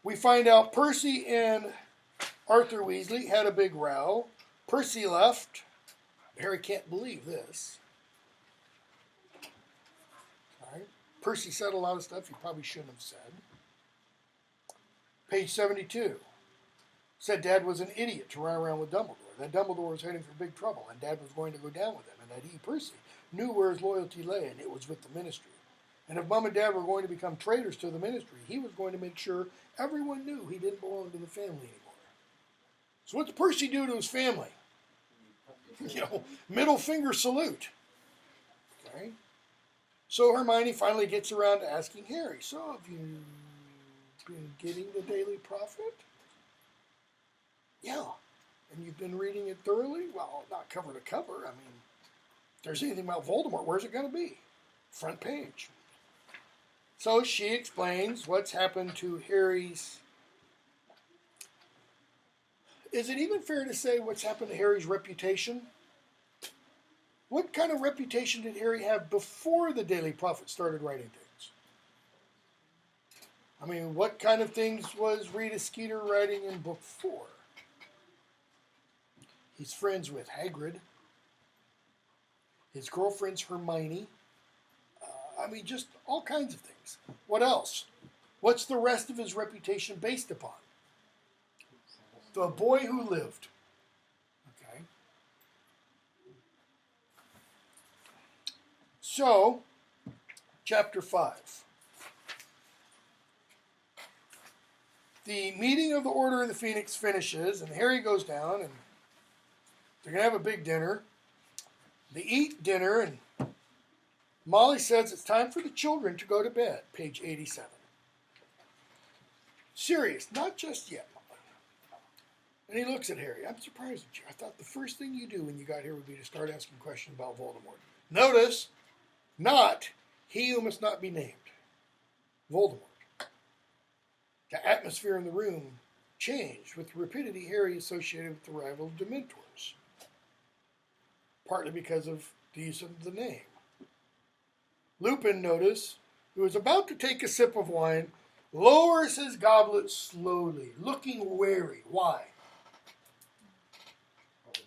We find out Percy and Arthur Weasley had a big row. Percy left. Harry can't believe this. Okay. Percy said a lot of stuff he probably shouldn't have said. Page 72. Said Dad was an idiot to run around with Dumbledore. That Dumbledore was heading for big trouble, and Dad was going to go down with him, and that he, Percy, knew where his loyalty lay, and it was with the Ministry. And if Mom and Dad were going to become traitors to the ministry, he was going to make sure everyone knew he didn't belong to the family anymore. So what's Percy do to his family? Middle finger salute. Okay. So Hermione finally gets around to asking Harry, so have you been getting the Daily Prophet? Yeah. And you've been reading it thoroughly? Well, not cover to cover. I mean, if there's anything about Voldemort, where's it going to be? Front page. So she explains what's happened to Harry's... Is it even fair to say what's happened to Harry's reputation? What kind of reputation did Harry have before the Daily Prophet started writing things? I mean, what kind of things was Rita Skeeter writing in book 4? He's friends with Hagrid. His girlfriend's Hermione. I mean, just all kinds of things. What else? What's the rest of his reputation based upon? The boy who lived. Okay. So, chapter 5. The meeting of the Order of the Phoenix finishes, and Harry goes down, and they're going to have a big dinner. They eat dinner, and Molly says it's time for the children to go to bed, page 87. Sirius, not just yet, Molly. And he looks at Harry. I'm surprised at you. I thought the first thing you do when you got here would be to start asking questions about Voldemort. Notice, not he who must not be named. Voldemort. The atmosphere in the room changed with the rapidity Harry associated with the arrival of Dementors. Partly because of the use of the name. Lupin, notice, who is about to take a sip of wine, lowers his goblet slowly, looking wary. Why? What are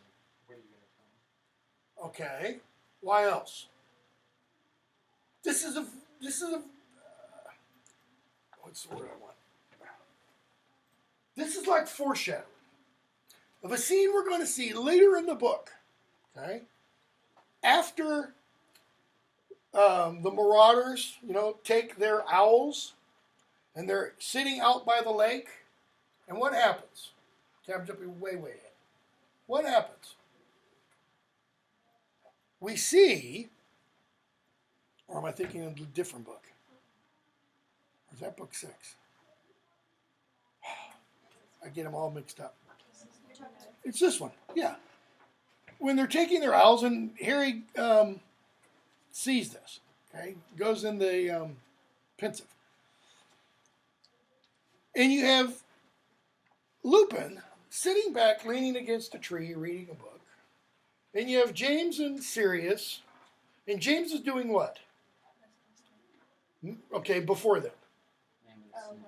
you going to tell me? Okay. Why else? This is a what's the word I want? This is like foreshadowing of a scene we're going to see later in the book. Okay? After the Marauders, take their owls, and they're sitting out by the lake, and what happens? Okay, I'm jumping way ahead. What happens? We see, or am I thinking of a different book? Or is that book 6? I get them all mixed up. It's this one, yeah. When they're taking their owls, and Harry sees this, okay, goes in the pensive. And you have Lupin sitting back, leaning against a tree, reading a book. And you have James and Sirius. And James is doing what? Okay, before them.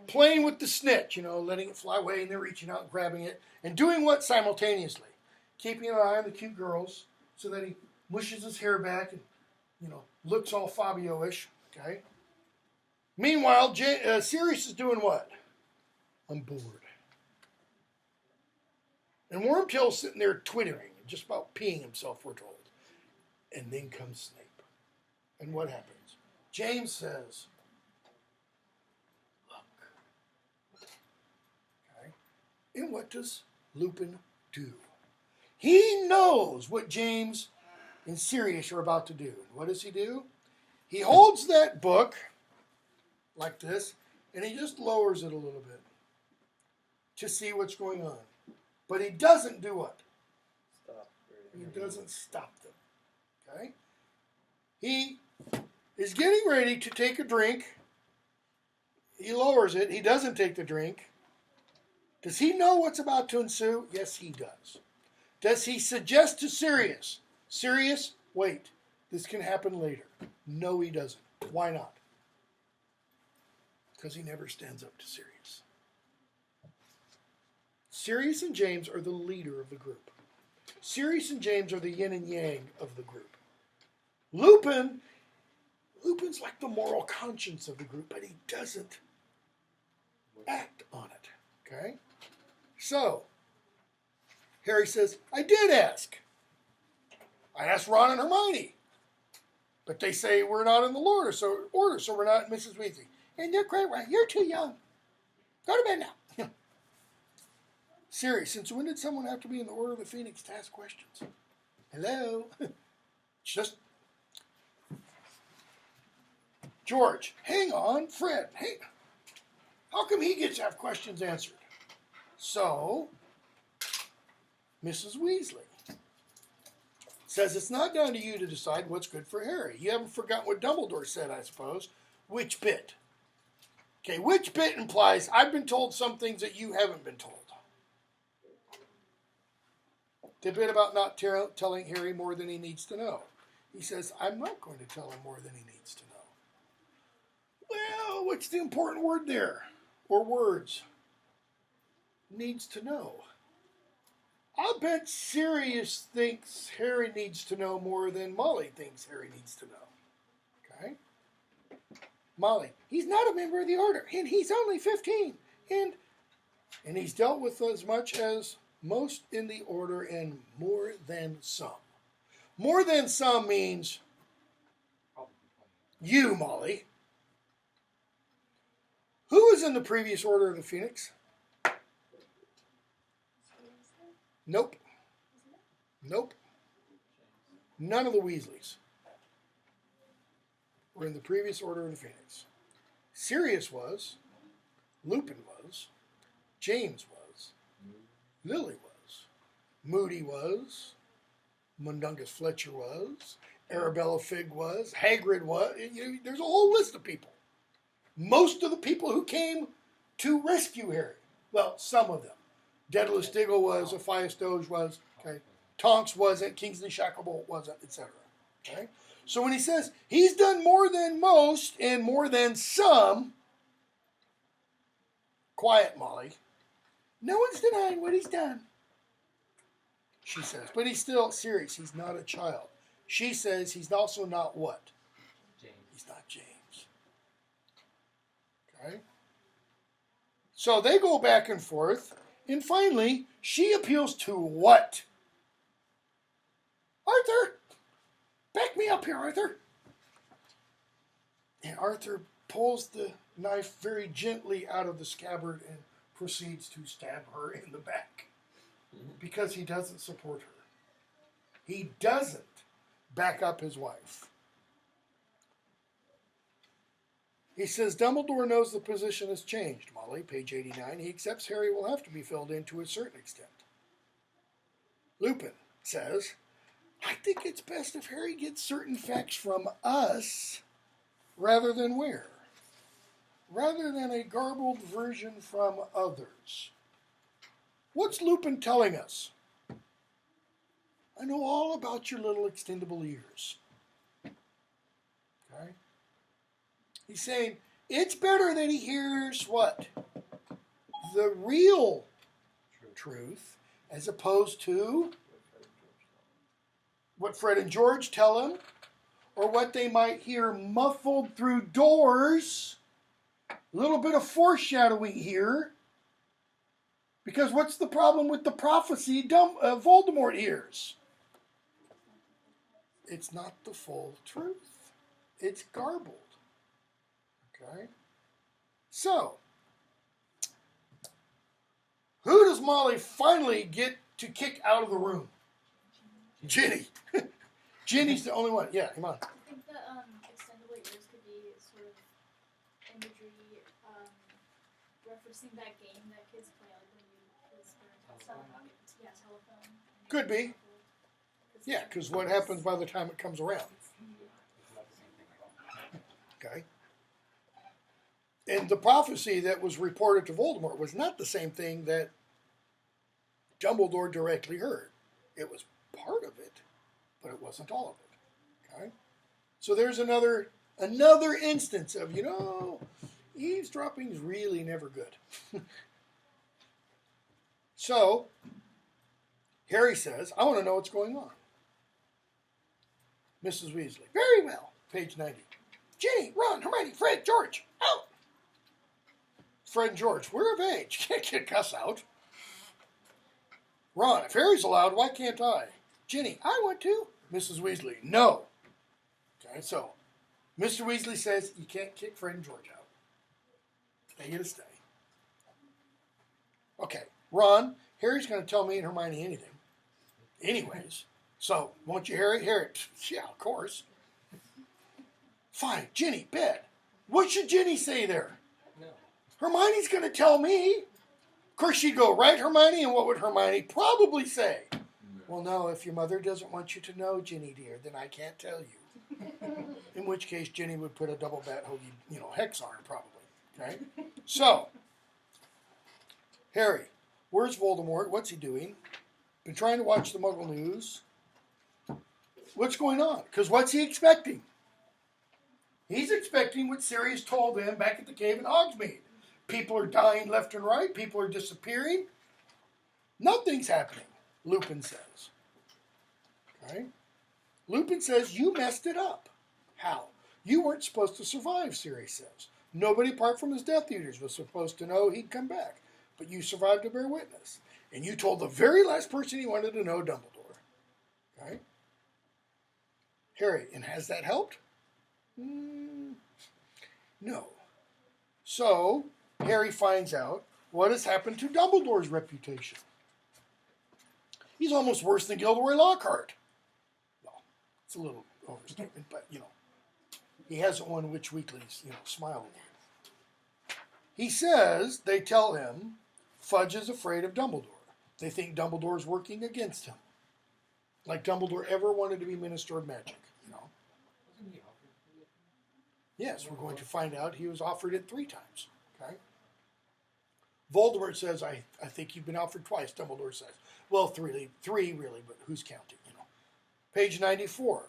Playing with the snitch, letting it fly away, and they're reaching out and grabbing it. And doing what simultaneously? Keeping an eye on the cute girls so that he mushes his hair back and, looks all Fabio-ish. Okay? Meanwhile, Sirius is doing what? I'm bored. And Wormtail's sitting there twittering, just about peeing himself, we're told. And then comes Snape. And what happens? James says, look. Okay? And what does Lupin do? He knows what James and Sirius are about to do. What does he do? He holds that book like this, and he just lowers it a little bit to see what's going on. But he doesn't do what? Stop. He doesn't stop them. Okay? He is getting ready to take a drink. He lowers it. He doesn't take the drink. Does he know what's about to ensue? Yes, he does. Does he suggest to Sirius, Sirius, wait, this can happen later? No, he doesn't. Why not? Because he never stands up to Sirius. Sirius and James are the leader of the group. Sirius and James are the yin and yang of the group. Lupin's like the moral conscience of the group, but he doesn't act on it. Okay? So, Harry says, I did ask. I asked Ron and Hermione. But they say we're not in the order, so we're not Mrs. Weasley. And they're quite right. You're too young. Go to bed now. Siri, since when did someone have to be in the Order of the Phoenix to ask questions? Hello? Just George, hang on. Fred, hey, how come he gets to have questions answered? So, Mrs. Weasley says it's not down to you to decide what's good for Harry. You haven't forgotten what Dumbledore said, I suppose. Which bit? Okay, which bit implies I've been told some things that you haven't been told. The bit about not telling Harry more than he needs to know. He says, I'm not going to tell him more than he needs to know. Well, what's the important word there? Or words? Needs to know. I'll bet Sirius thinks Harry needs to know more than Molly thinks Harry needs to know. Okay? Molly, he's not a member of the Order, and he's only 15. And he's dealt with as much as most in the Order and more than some. More than some means you, Molly. Who was in the previous Order of the Phoenix? Nope. Nope. None of the Weasleys were in the previous Order of the Phoenix. Sirius was, Lupin was, James was, Lily was, Moody was, Mundungus Fletcher was, Arabella Figg was, Hagrid was. There's a whole list of people. Most of the people who came to rescue Harry. Well, some of them. Daedalus Diggle was, Ophias Doge was, okay. Tonks wasn't, Kingsley Shacklebolt wasn't, etc. Okay? So when he says he's done more than most and more than some, quiet, Molly. No one's denying what he's done. She says, but he's still serious. He's not a child. She says he's also not what? James. He's not James. Okay? So they go back and forth. And finally, she appeals to what? Arthur! Back me up here, Arthur! And Arthur pulls the knife very gently out of the scabbard and proceeds to stab her in the back. Because he doesn't support her. He doesn't back up his wife. He says, Dumbledore knows the position has changed, Molly, page 89. He accepts Harry will have to be filled in to a certain extent. Lupin says, I think it's best if Harry gets certain facts from us rather than where? Rather than a garbled version from others. What's Lupin telling us? I know all about your little extendable ears. Okay? He's saying, it's better that he hears what? The real truth, as opposed to what Fred and George tell him, or what they might hear muffled through doors. A little bit of foreshadowing here. Because what's the problem with the prophecy Voldemort hears? It's not the full truth. It's garbled. Okay? So, who does Molly finally get to kick out of the room? Ginny. Ginny's the only one. Yeah, come on. I think the extendable ears could be sort of imagery referencing that game that kids play, like when you telephone. Could be. Yeah, because what happens by the time it comes around? Okay. And the prophecy that was reported to Voldemort was not the same thing that Dumbledore directly heard. It was part of it, but it wasn't all of it. Okay? So there's another instance of, eavesdropping is really never good. So, Harry says, I want to know what's going on. Mrs. Weasley, very well. Page 90. Ginny, Ron, Hermione, Fred, George, out. Fred and George, we're of age. Can't kick us out. Ron, if Harry's allowed, why can't I? Ginny, I want to. Mrs. Weasley, no. Okay, so Mr. Weasley says you can't kick Fred and George out. They get to stay. Okay, Ron, Harry's going to tell me and Hermione anything. Anyways, so won't you, Harry? Harry, yeah, of course. Fine, Ginny, bed. What should Ginny say there? No. Hermione's going to tell me. Of course, she'd go, right, Hermione? And what would Hermione probably say? Well, no, if your mother doesn't want you to know, Ginny dear, then I can't tell you. In which case, Ginny would put a double bat hex on her, probably. Okay? So, Harry, where's Voldemort? What's he doing? Been trying to watch the Muggle news. What's going on? Because what's he expecting? He's expecting what Sirius told him back at the cave in Hogsmeade. People are dying left and right. People are disappearing. Nothing's happening, Lupin says. Okay? Lupin says, you messed it up. How? You weren't supposed to survive, Sirius says. Nobody apart from his Death Eaters was supposed to know he'd come back. But you survived to bear witness. And you told the very last person he wanted to know, Dumbledore. Okay? Harry, and has that helped? No. So, Harry finds out what has happened to Dumbledore's reputation. He's almost worse than Gilderoy Lockhart. Well, it's a little overstatement, but, he hasn't won Witch Weekly's, Smile Award. He says, they tell him, Fudge is afraid of Dumbledore. They think Dumbledore's working against him. Like Dumbledore ever wanted to be Minister of Magic, Wasn't he offered for it? Yes, we're going to find out he was offered it 3 times. Okay? Voldemort says, I think you've been offered twice, Dumbledore says. Well, 3 really, but who's counting, Page 94.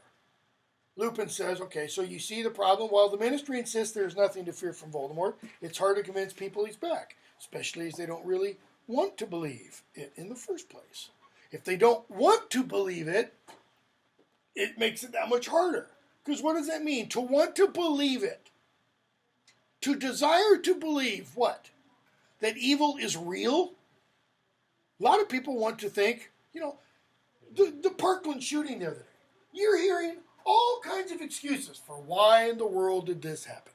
Lupin says, okay, so you see the problem. While the Ministry insists there's nothing to fear from Voldemort, it's hard to convince people he's back, especially as they don't really want to believe it in the first place. If they don't want to believe it, it makes it that much harder. Because what does that mean? To want to believe it. To desire to believe what? That evil is real? A lot of people want to think, the Parkland shooting the other day. You're hearing all kinds of excuses for why in the world did this happen.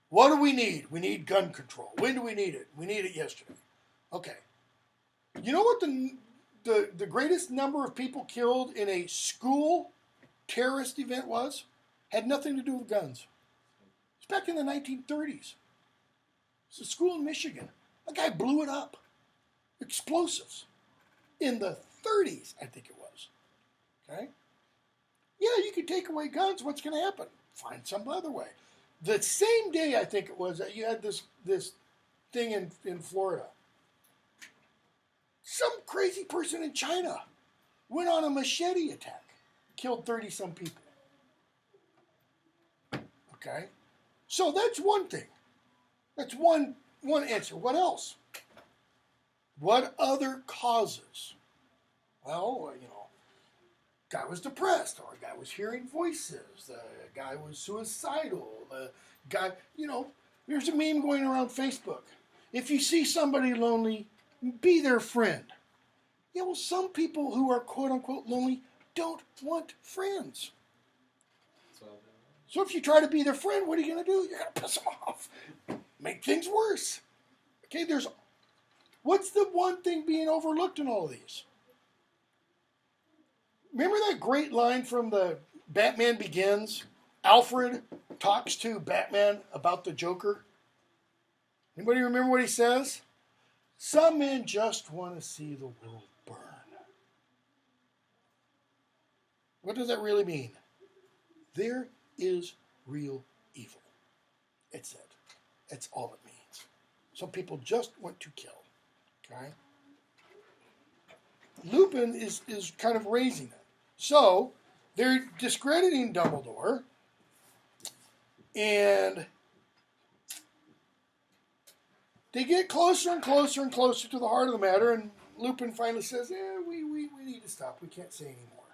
What do we need? We need gun control. When do we need it? We need it yesterday. Okay. You know what the greatest number of people killed in a school terrorist event was? Had nothing to do with guns. It's back in the 1930s. It's a school in Michigan. A guy blew it up. Explosives. In the 30s, I think it was. Okay? Yeah, you could take away guns. What's going to happen? Find some other way. The same day, I think it was, that you had this thing in Florida. Some crazy person in China went on a machete attack. Killed 30-some people. Okay? So that's one thing. That's one answer. What else? What other causes? Well, guy was depressed, or a guy was hearing voices, the guy was suicidal, the guy, there's a meme going around Facebook. If you see somebody lonely, be their friend. Yeah, well, some people who are quote-unquote lonely don't want friends. So if you try to be their friend, what are you going to do? You're going to piss them off. Make things worse. Okay, what's the one thing being overlooked in all of these? Remember that great line from the Batman Begins? Alfred talks to Batman about the Joker. Anybody remember what he says? Some men just want to see the world burn. What does that really mean? There is real evil. It's it. That's all it means. Some people just want to kill. Okay? Lupin is kind of raising it. So, they're discrediting Dumbledore, and they get closer and closer and closer to the heart of the matter, and Lupin finally says, we need to stop. We can't say anymore.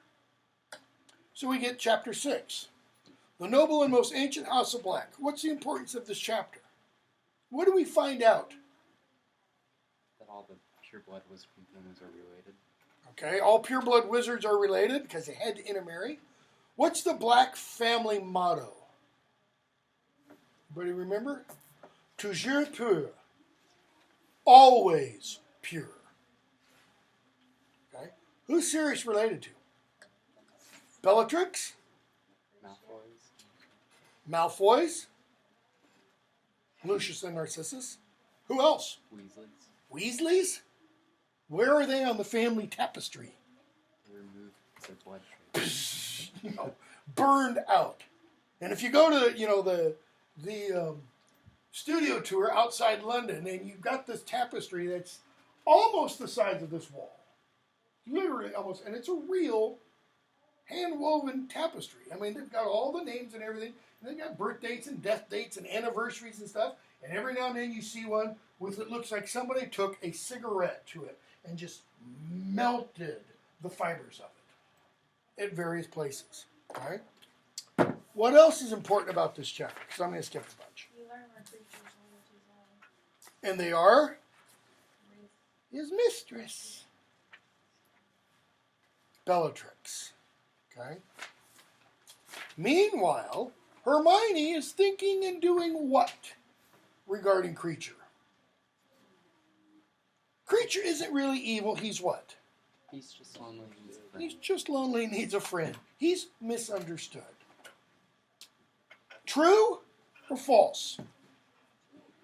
So we get chapter 6. The noble and most ancient house of Black. What's the importance of this chapter? What do we find out? That all the pure-blood wizards and humans are related. Okay, all pure-blood wizards are related because they had to intermarry. What's the black family motto? Anybody remember? Toujours pur. Always pure. Okay. Who's Sirius related to? Bellatrix? Malfoys. Malfoys? Lucius and Narcissus? Who else? Weasleys. Weasleys? Where are they on the family tapestry? Removed the blood trace. Burned out. And if you go to, the studio tour outside London, and you've got this tapestry that's almost the size of this wall. Literally almost. And it's a real hand-woven tapestry. I mean, they've got all the names and everything. And they've got birth dates and death dates and anniversaries and stuff. And every now and then you see one with it looks like somebody took a cigarette to it and just melted the fibers of it at various places. All right? What else is important about this chapter? Because I'm going to skip a bunch. You learn where creatures loyalties are. And they are his mistress, Bellatrix. Okay. Meanwhile, Hermione is thinking and doing what regarding Creature? Creature isn't really evil. He's what? He's just lonely. He's a friend. He's just lonely, needs a friend. He's misunderstood. True or false?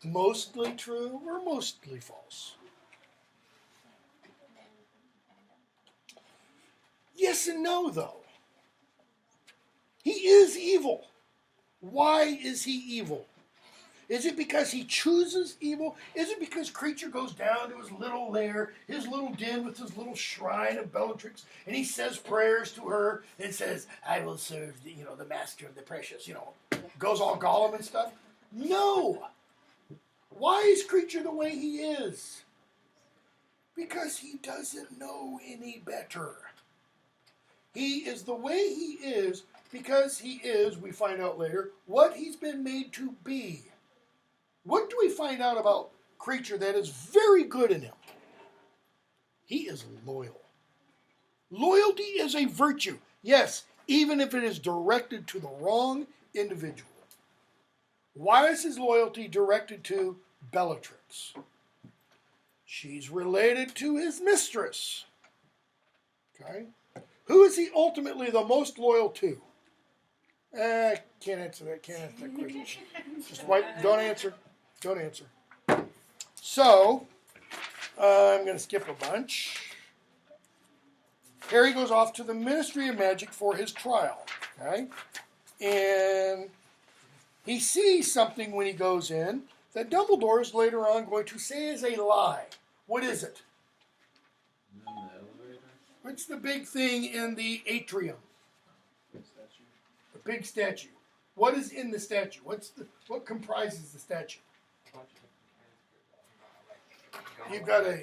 Mostly true or mostly false? Yes and no, though. He is evil. Why is he evil? Is it because he chooses evil? Is it because Creature goes down to his little lair, his little den with his little shrine of Bellatrix, and he says prayers to her and says, I will serve the master of the precious, goes all Gollum and stuff? No. Why is Creature the way he is? Because he doesn't know any better. He is the way he is because he is, we find out later, what he's been made to be. What do we find out about Creature that is very good in him? He is loyal. Loyalty is a virtue. Yes, even if it is directed to the wrong individual. Why is his loyalty directed to Bellatrix? She's related to his mistress. Okay? Who is he ultimately the most loyal to? Can't answer that. Can't answer that question. Just wipe. Don't answer. Don't answer. So, I'm going to skip a bunch. Harry goes off to the Ministry of Magic for his trial. Okay? And he sees something when he goes in that Dumbledore is later on going to say is a lie. What is it? In the elevator? What's the big thing in the atrium? The statue? The big statue. What is in the statue? What comprises the statue? You've got a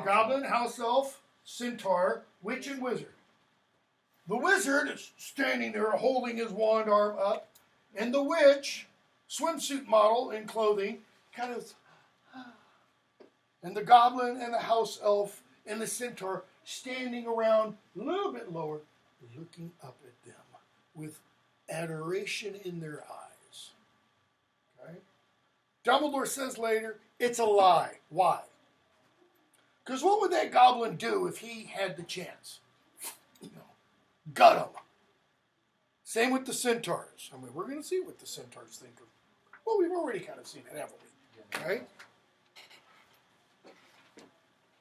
goblin, house elf, centaur, witch, and wizard. The wizard is standing there holding his wand arm up, and the witch, swimsuit model in clothing, kind of, and the goblin and the house elf and the centaur standing around a little bit lower, looking up at them with adoration in their eyes. Okay? Dumbledore says later, it's a lie. Why? Because what would that goblin do if he had the chance? Gut him. Same with the centaurs. I mean, we're going to see what the centaurs think of. Well, we've already kind of seen it, haven't we? Right?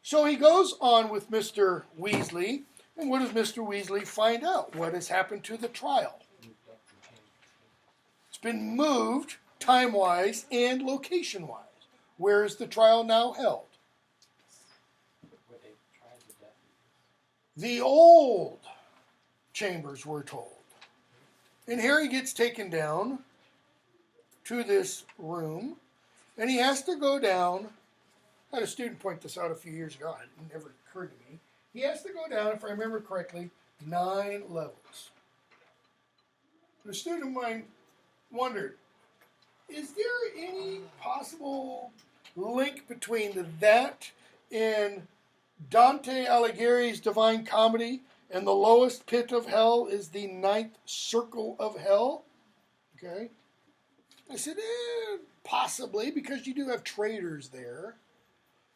So he goes on with Mr. Weasley, and what does Mr. Weasley find out? What has happened to the trial? It's been moved time-wise and location-wise. Where is the trial now held? The old chambers, we're told. And Harry gets taken down to this room, and he has to go down. I had a student point this out a few years ago. It never occurred to me. He has to go down, if I remember correctly, 9 levels. The student of mine wondered, is there any possible link between that and Dante Alighieri's Divine Comedy And the lowest pit of hell is the ninth circle of hell. Okay. I said, possibly, because you do have traitors there.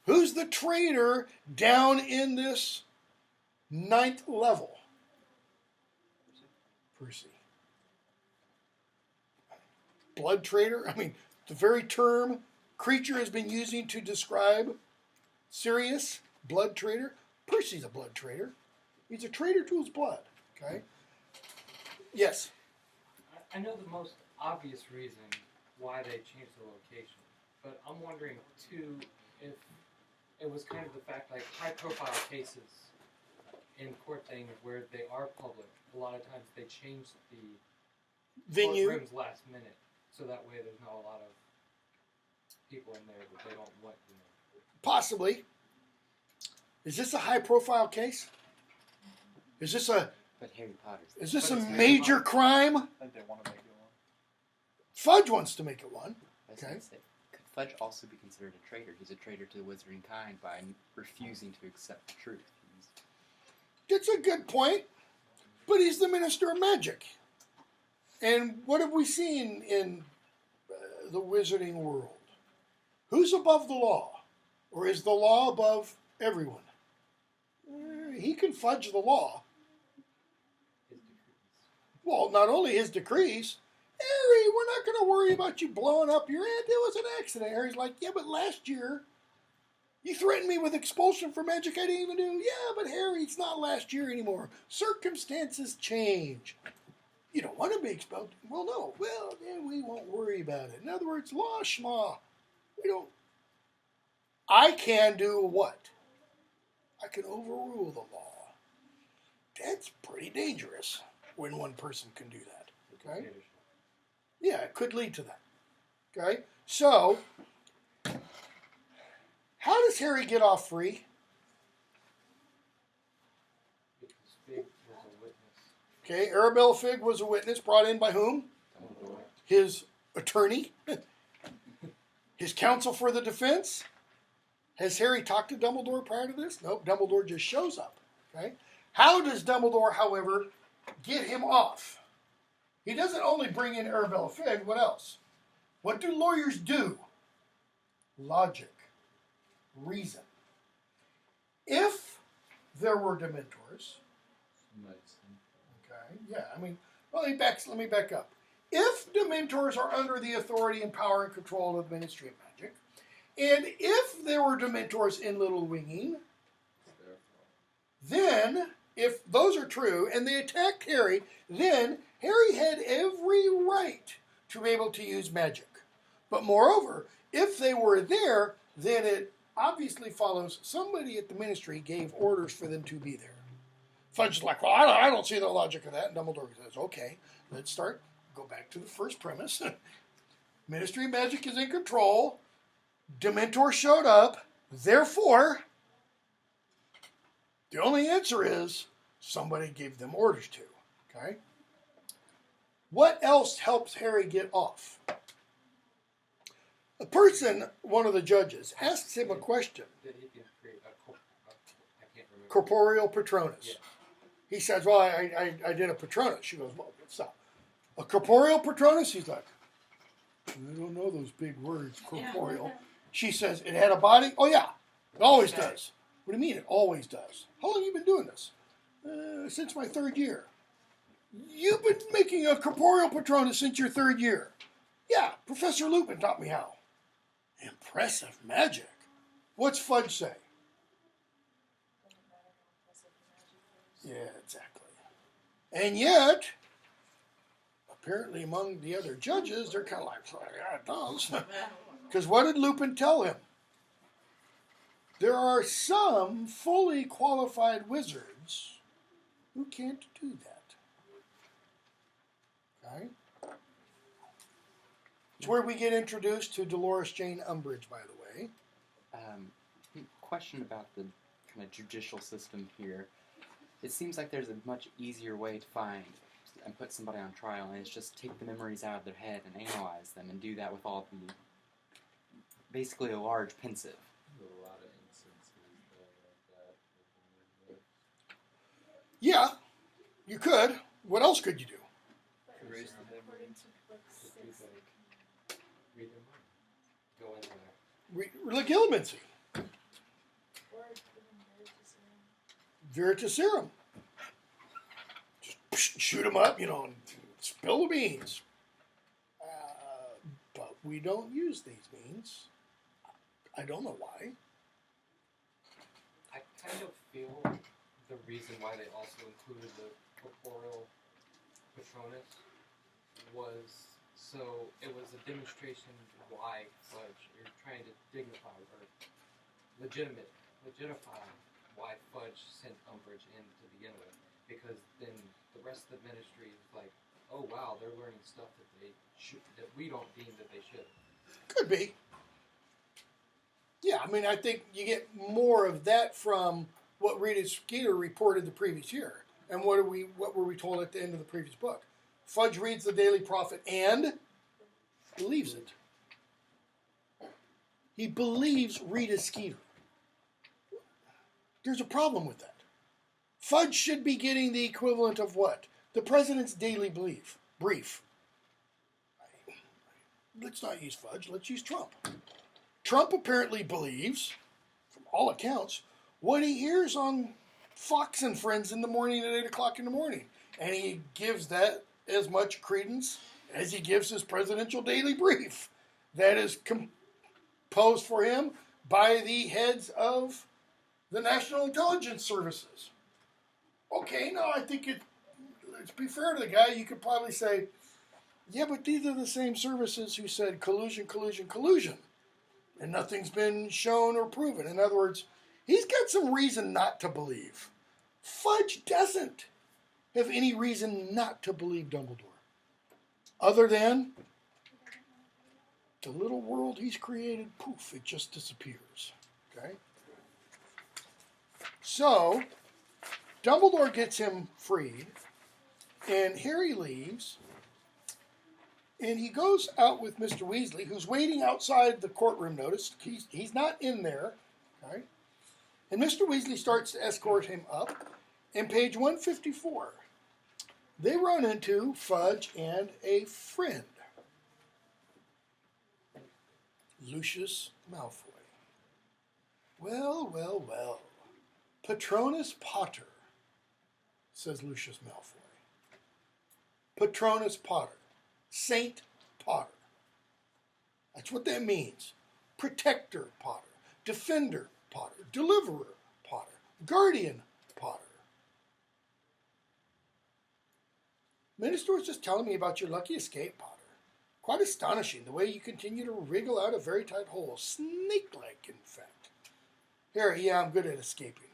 Who's the traitor down in this ninth level? Percy. Blood traitor? I mean, the very term creature has been using to describe Sirius, blood traitor. Percy's a blood traitor. He's a traitor to his blood. Okay? Yes. I know the most obvious reason why they changed the location, but I'm wondering too if it was kind of the fact, like high-profile cases in court things where they are public. A lot of times they change the Venue. courtrooms last minute, so that way there's not a lot of people in there that they don't want. Possibly. Is this a high-profile case? Is this a But Harry Potter's. Is this But a it's Harry major Potter. crime? I think they want to make it one. Fudge wants to make it one. I was Okay. gonna say, could Fudge also be considered a traitor? He's a traitor to the wizarding kind by refusing to accept the truth. It's a good point, but he's the minister of magic. And what have we seen in the wizarding world? Who's above the law? Or is the law above everyone? He can fudge the law. His decrees. Well, not only his decrees. Harry, we're not going to worry about you blowing up your aunt. It was an accident. Harry's like, yeah, but last year you threatened me with expulsion for magic I didn't even do. Yeah, but Harry, it's not last year anymore. Circumstances change. You don't want to be expelled. Well, no. Well, then we won't worry about it. In other words, law schma. We don't. I can do what? I can overrule the law. That's pretty dangerous when one person can do that. Okay? Yeah, it could lead to that. Okay? So, how does Harry get off free? Because Fig was a witness. Okay, Arabella Fig was a witness brought in by whom? Dumbledore. His attorney? His counsel for the defense? Has Harry talked to Dumbledore prior to this? Nope, Dumbledore just shows up. Okay? How does Dumbledore, however, get him off? He doesn't only bring in Arabella Fig, what else? What do lawyers do? Logic. Reason. If there were Dementors, okay, yeah, I mean, well, let me back up. If Dementors are under the authority and power and control of the Ministry of Magic, and if there were Dementors in Little Winging, then, if those are true, and they attacked Harry, then Harry had every right to be able to use magic. But moreover, if they were there, then it obviously follows somebody at the ministry gave orders for them to be there. Fudge is like, well, I don't see the logic of that. And Dumbledore says, okay, let's start. Go back to the first premise. Ministry of Magic is in control. Dementor showed up. Therefore, the only answer is somebody gave them orders to. Okay? What else helps Harry get off? A person, one of the judges, asks him a question. That he can create I can't remember. Corporeal Patronus. Yeah. He says, well, I did a Patronus. She goes, well, stop. A corporeal Patronus? He's like, I don't know those big words, corporeal. She says, it had a body? Oh, yeah. It always does. What do you mean it always does? How long have you been doing this? Since my third year. You've been making a corporeal Patronus since your third year. Yeah, Professor Lupin taught me how. Impressive magic. What's Fudge say? Yeah, exactly. And yet, apparently among the other judges, they're kind of like, yeah, it does. Because what did Lupin tell him? There are some fully qualified wizards who can't do that. Okay? It's where we get introduced to Dolores Jane Umbridge, by the way. Question about the kind of judicial system here. It seems like there's a much easier way to find and put somebody on trial, and it's just take the memories out of their head and analyze them, and do that with all the, basically a large pensive. A lot of instances like that. Yeah, you could. What else could you do? But Erase also the according memories. to book Just 6, be like, read their mind. Go in there. Legilimency. or even Veritaserum. Just shoot them up, and spill the beans. But we don't use these beans. I don't know why. I kind of feel the reason why they also included the corporeal Patronus was so it was a demonstration why Fudge, you're trying to dignify or legitify why Fudge sent Umbridge in to begin with, because then the rest of the ministry is like, oh wow, they're learning stuff that we don't deem that they should. Could be. Yeah, I mean, I think you get more of that from what Rita Skeeter reported the previous year. And what were we told at the end of the previous book? Fudge reads the Daily Prophet and believes it. He believes Rita Skeeter. There's a problem with that. Fudge should be getting the equivalent of what? The president's daily brief. Let's not use Fudge, let's use Trump. Trump apparently believes, from all accounts, what he hears on Fox and Friends in the morning at 8 o'clock in the morning. And he gives that as much credence as he gives his presidential daily brief. That is composed for him by the heads of the National Intelligence Services. Okay, now I think let's be fair to the guy, you could probably say, yeah, but these are the same services who said collusion, collusion, collusion. And nothing's been shown or proven. In other words, he's got some reason not to believe. Fudge doesn't have any reason not to believe Dumbledore. Other than the little world he's created, poof, it just disappears. Okay? So, Dumbledore gets him freed, and Harry leaves. And he goes out with Mr. Weasley, who's waiting outside the courtroom. Notice he's not in there. Okay? And Mr. Weasley starts to escort him up. And page 154, they run into Fudge and a friend, Lucius Malfoy. Well, well, well. Patronus Potter, says Lucius Malfoy. Patronus Potter. Saint Potter. That's what that means. Protector Potter. Defender Potter. Deliverer Potter. Guardian Potter. Minister was just telling me about your lucky escape, Potter. Quite astonishing the way you continue to wriggle out of very tight holes. Snake-like, in fact. Harry, yeah, I'm good at escaping.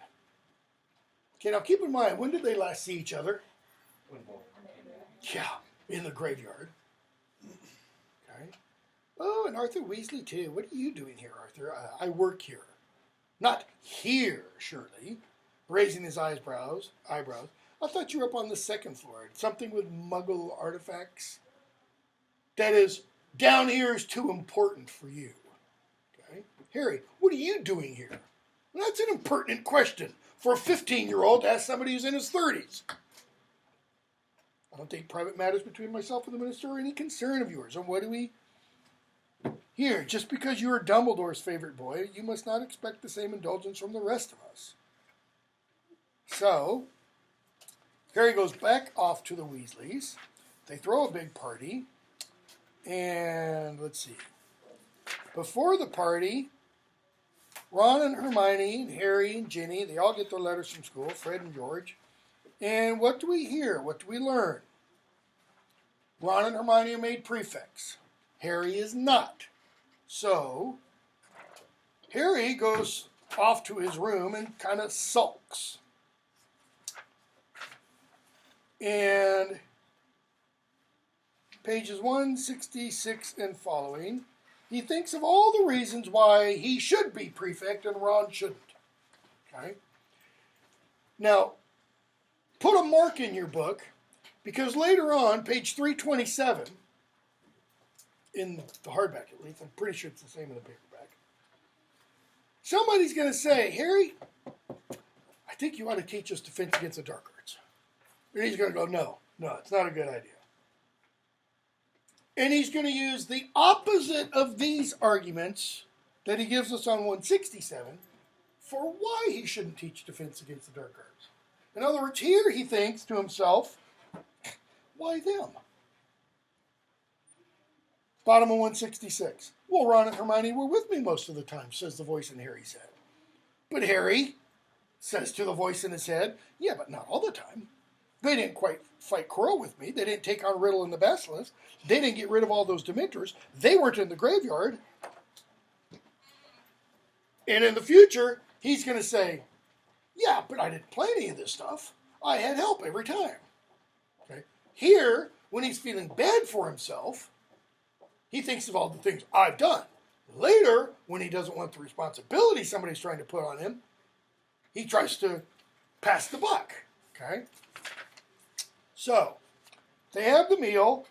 Okay, now keep in mind, when did they last see each other? When Voldemort came back. Yeah, in the graveyard. Okay. Oh, and Arthur Weasley, too. What are you doing here, Arthur? I work here. Not here, surely. Raising his eyebrows. I thought you were up on the second floor. Something with Muggle artifacts. That is, down here is too important for you. Okay. Harry, what are you doing here? Well, that's an impertinent question for a 15-year-old to ask somebody who's in his 30s. I don't think private matters between myself and the minister are any concern of yours. And what do we... Here, just because you are Dumbledore's favorite boy, you must not expect the same indulgence from the rest of us. So, Harry goes back off to the Weasleys. They throw a big party. And, let's see. Before the party, Ron and Hermione and Harry and Ginny, they all get their letters from school, Fred and George. And what do we hear? What do we learn? Ron and Hermione are made prefects. Harry is not. So, Harry goes off to his room and kind of sulks. And pages 166 and following, he thinks of all the reasons why he should be prefect and Ron shouldn't. Okay? Now, put a mark in your book, because later on, page 327, in the hardback at least, I'm pretty sure it's the same in the paperback, somebody's going to say, Harry, I think you ought to teach us Defense Against the Dark Arts. And he's going to go, no, it's not a good idea. And he's going to use the opposite of these arguments that he gives us on 167 for why he shouldn't teach Defense Against the Dark Arts. In other words, here he thinks to himself, why them? Bottom of 166. Well, Ron and Hermione were with me most of the time, says the voice in Harry's head. But Harry says to the voice in his head, yeah, but not all the time. They didn't quite fight Quirrell with me. They didn't take on Riddle and the Basilisk. They didn't get rid of all those Dementors. They weren't in the graveyard. And in the future, he's going to say, yeah, but I didn't play any of this stuff. I had help every time. Okay. Here, when he's feeling bad for himself, he thinks of all the things I've done. Later, when he doesn't want the responsibility somebody's trying to put on him, he tries to pass the buck. Okay? So, they have the meal,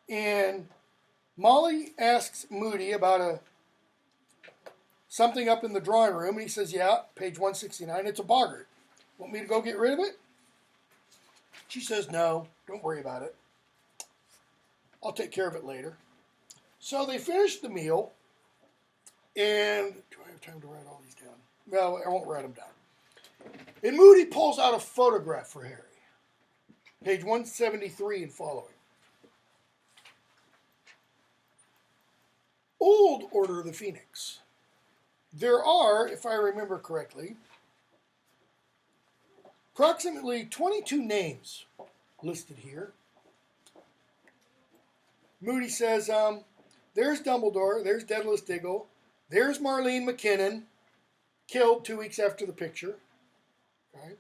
and Molly asks Moody about something up in the drawing room, and he says, yeah, page 169, it's a boggart. Want me to go get rid of it? She says, no, don't worry about it. I'll take care of it later. So they finish the meal, and do I have time to write all these down? No, I won't write them down. And Moody pulls out a photograph for Harry. Page 173 and following. Old Order of the Phoenix. There are, if I remember correctly, approximately 22 names listed here. Moody says, there's Dumbledore, there's Daedalus Diggle, there's Marlene McKinnon, killed 2 weeks after the picture. Okay.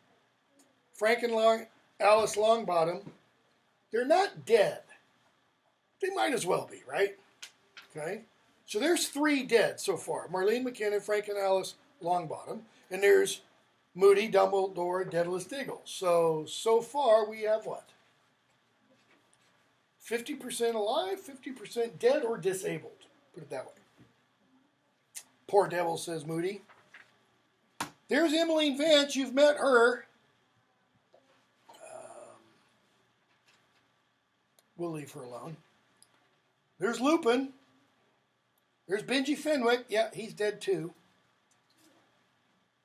Frank and Alice Longbottom, they're not dead. They might as well be, right? Okay. So there's 3 dead so far. Marlene McKinnon, Frank and Alice Longbottom. And there's Moody, Dumbledore, Daedalus Diggle. So far we have what? 50% alive, 50% dead or disabled. Put it that way. Poor devil, says Moody. There's Emmeline Vance. You've met her. We'll leave her alone. There's Lupin. There's Benji Fenwick. Yeah, he's dead too.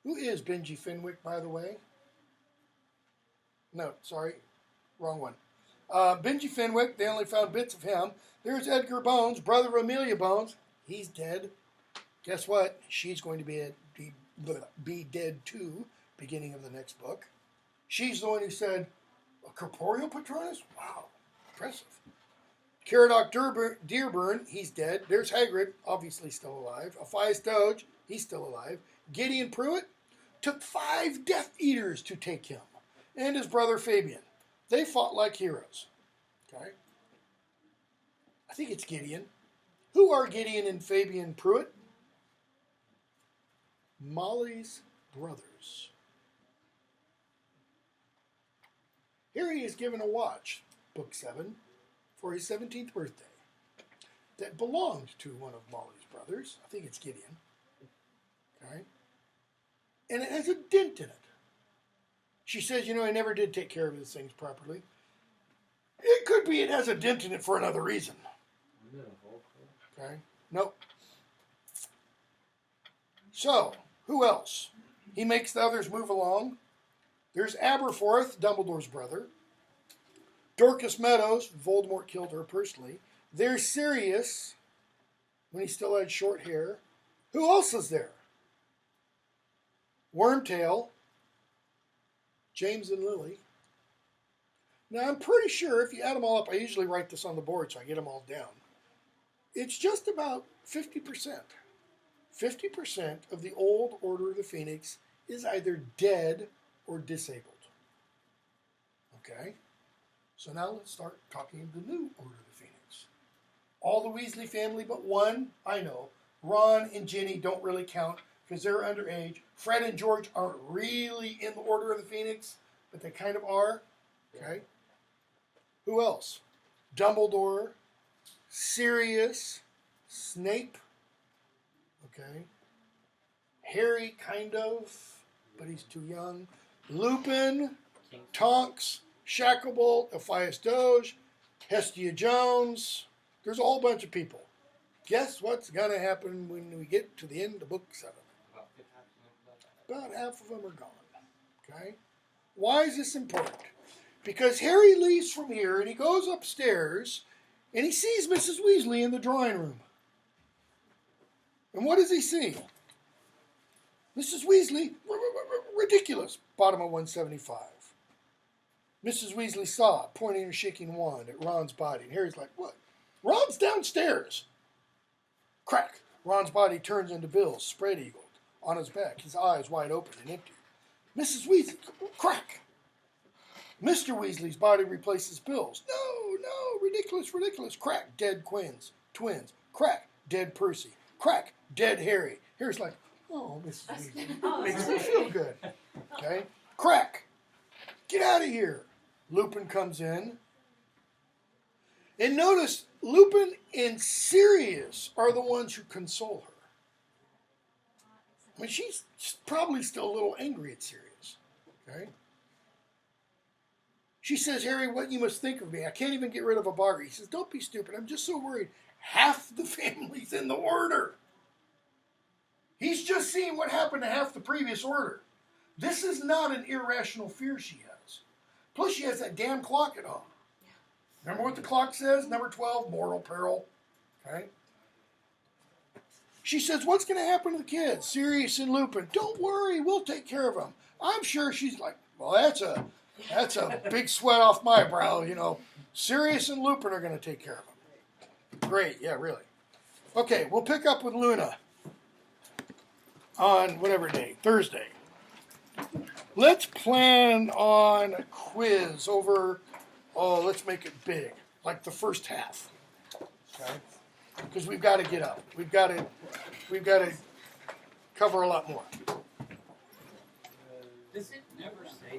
Who is Benji Fenwick, by the way? No, sorry. Wrong one. Benji Fenwick, they only found bits of him. There's Edgar Bones, brother of Amelia Bones. He's dead. Guess what? She's going to be dead too, beginning of the next book. She's the one who said, a corporeal Patronus? Wow, impressive. Caradoc Dearburn, he's dead. There's Hagrid, obviously still alive. Aphias Doge, he's still alive. Gideon Pruitt, took 5 Death Eaters to take him. And his brother Fabian. They fought like heroes. Okay? I think it's Gideon. Who are Gideon and Fabian Pruitt? Molly's brothers. Harry is given a watch, book 7, for his 17th birthday that belonged to one of Molly's brothers. I think it's Gideon. Okay? And it has a dent in it. She says, I never did take care of these things properly. It could be it has a dent in it for another reason. Okay? Nope. So, who else? He makes the others move along. There's Aberforth, Dumbledore's brother. Dorcas Meadows, Voldemort killed her personally. There's Sirius, when he still had short hair. Who else is there? Wormtail, James and Lily. Now, I'm pretty sure if you add them all up, I usually write this on the board so I get them all down. It's just about 50%. 50% of the old Order of the Phoenix is either dead or disabled. Okay? So now let's start talking the new Order of the Phoenix. All the Weasley family but one, I know. Ron and Ginny don't really count because they're underage. Fred and George aren't really in the Order of the Phoenix, but they kind of are. Okay? Who else? Dumbledore, Sirius, Snape. Okay? Harry, kind of, but he's too young. Lupin, King. Tonks, Shacklebolt, Ephias Doge, Hestia Jones. There's a whole bunch of people. Guess what's going to happen when we get to the end of book 7? About half of them are gone. Okay? Why is this important? Because Harry leaves from here and he goes upstairs and he sees Mrs. Weasley in the drawing room. And what does he see? Mrs. Weasley, ridiculous, bottom of 175. Mrs. Weasley saw, pointing her shaking wand at Ron's body. And Harry's like, what? Ron's downstairs. Crack. Ron's body turns into Bill's, spread-eagled, on his back, his eyes wide open and empty. Mrs. Weasley, crack. Mr. Weasley's body replaces Bill's. No, ridiculous. Crack, dead twins. Crack, dead Percy. Crack, dead Harry. Harry's like, oh, Mrs. Weasley. Makes me feel good. Okay? Crack. Get out of here. Lupin comes in. And notice, Lupin and Sirius are the ones who console her. I mean, she's probably still a little angry at Sirius. Okay? She says, Harry, what you must think of me. I can't even get rid of a bogger. He says, don't be stupid. I'm just so worried. Half the family's in the order. He's just seen what happened to half the previous order. This is not an irrational fear she has. Plus, she has that damn clock at home. Remember what the clock says? Number 12, mortal peril. Okay? She says, what's going to happen to the kids? Sirius and Lupin. Don't worry, we'll take care of them. I'm sure she's like, well, that's a big sweat off my brow, you know. Sirius and Lupin are going to take care of them. Great, yeah, really. Okay, we'll pick up with Luna on whatever day, Thursday. Let's plan on a quiz over, let's make it big, like the first half. Okay? Because we've got to get up. We've got to cover a lot more. Does it never say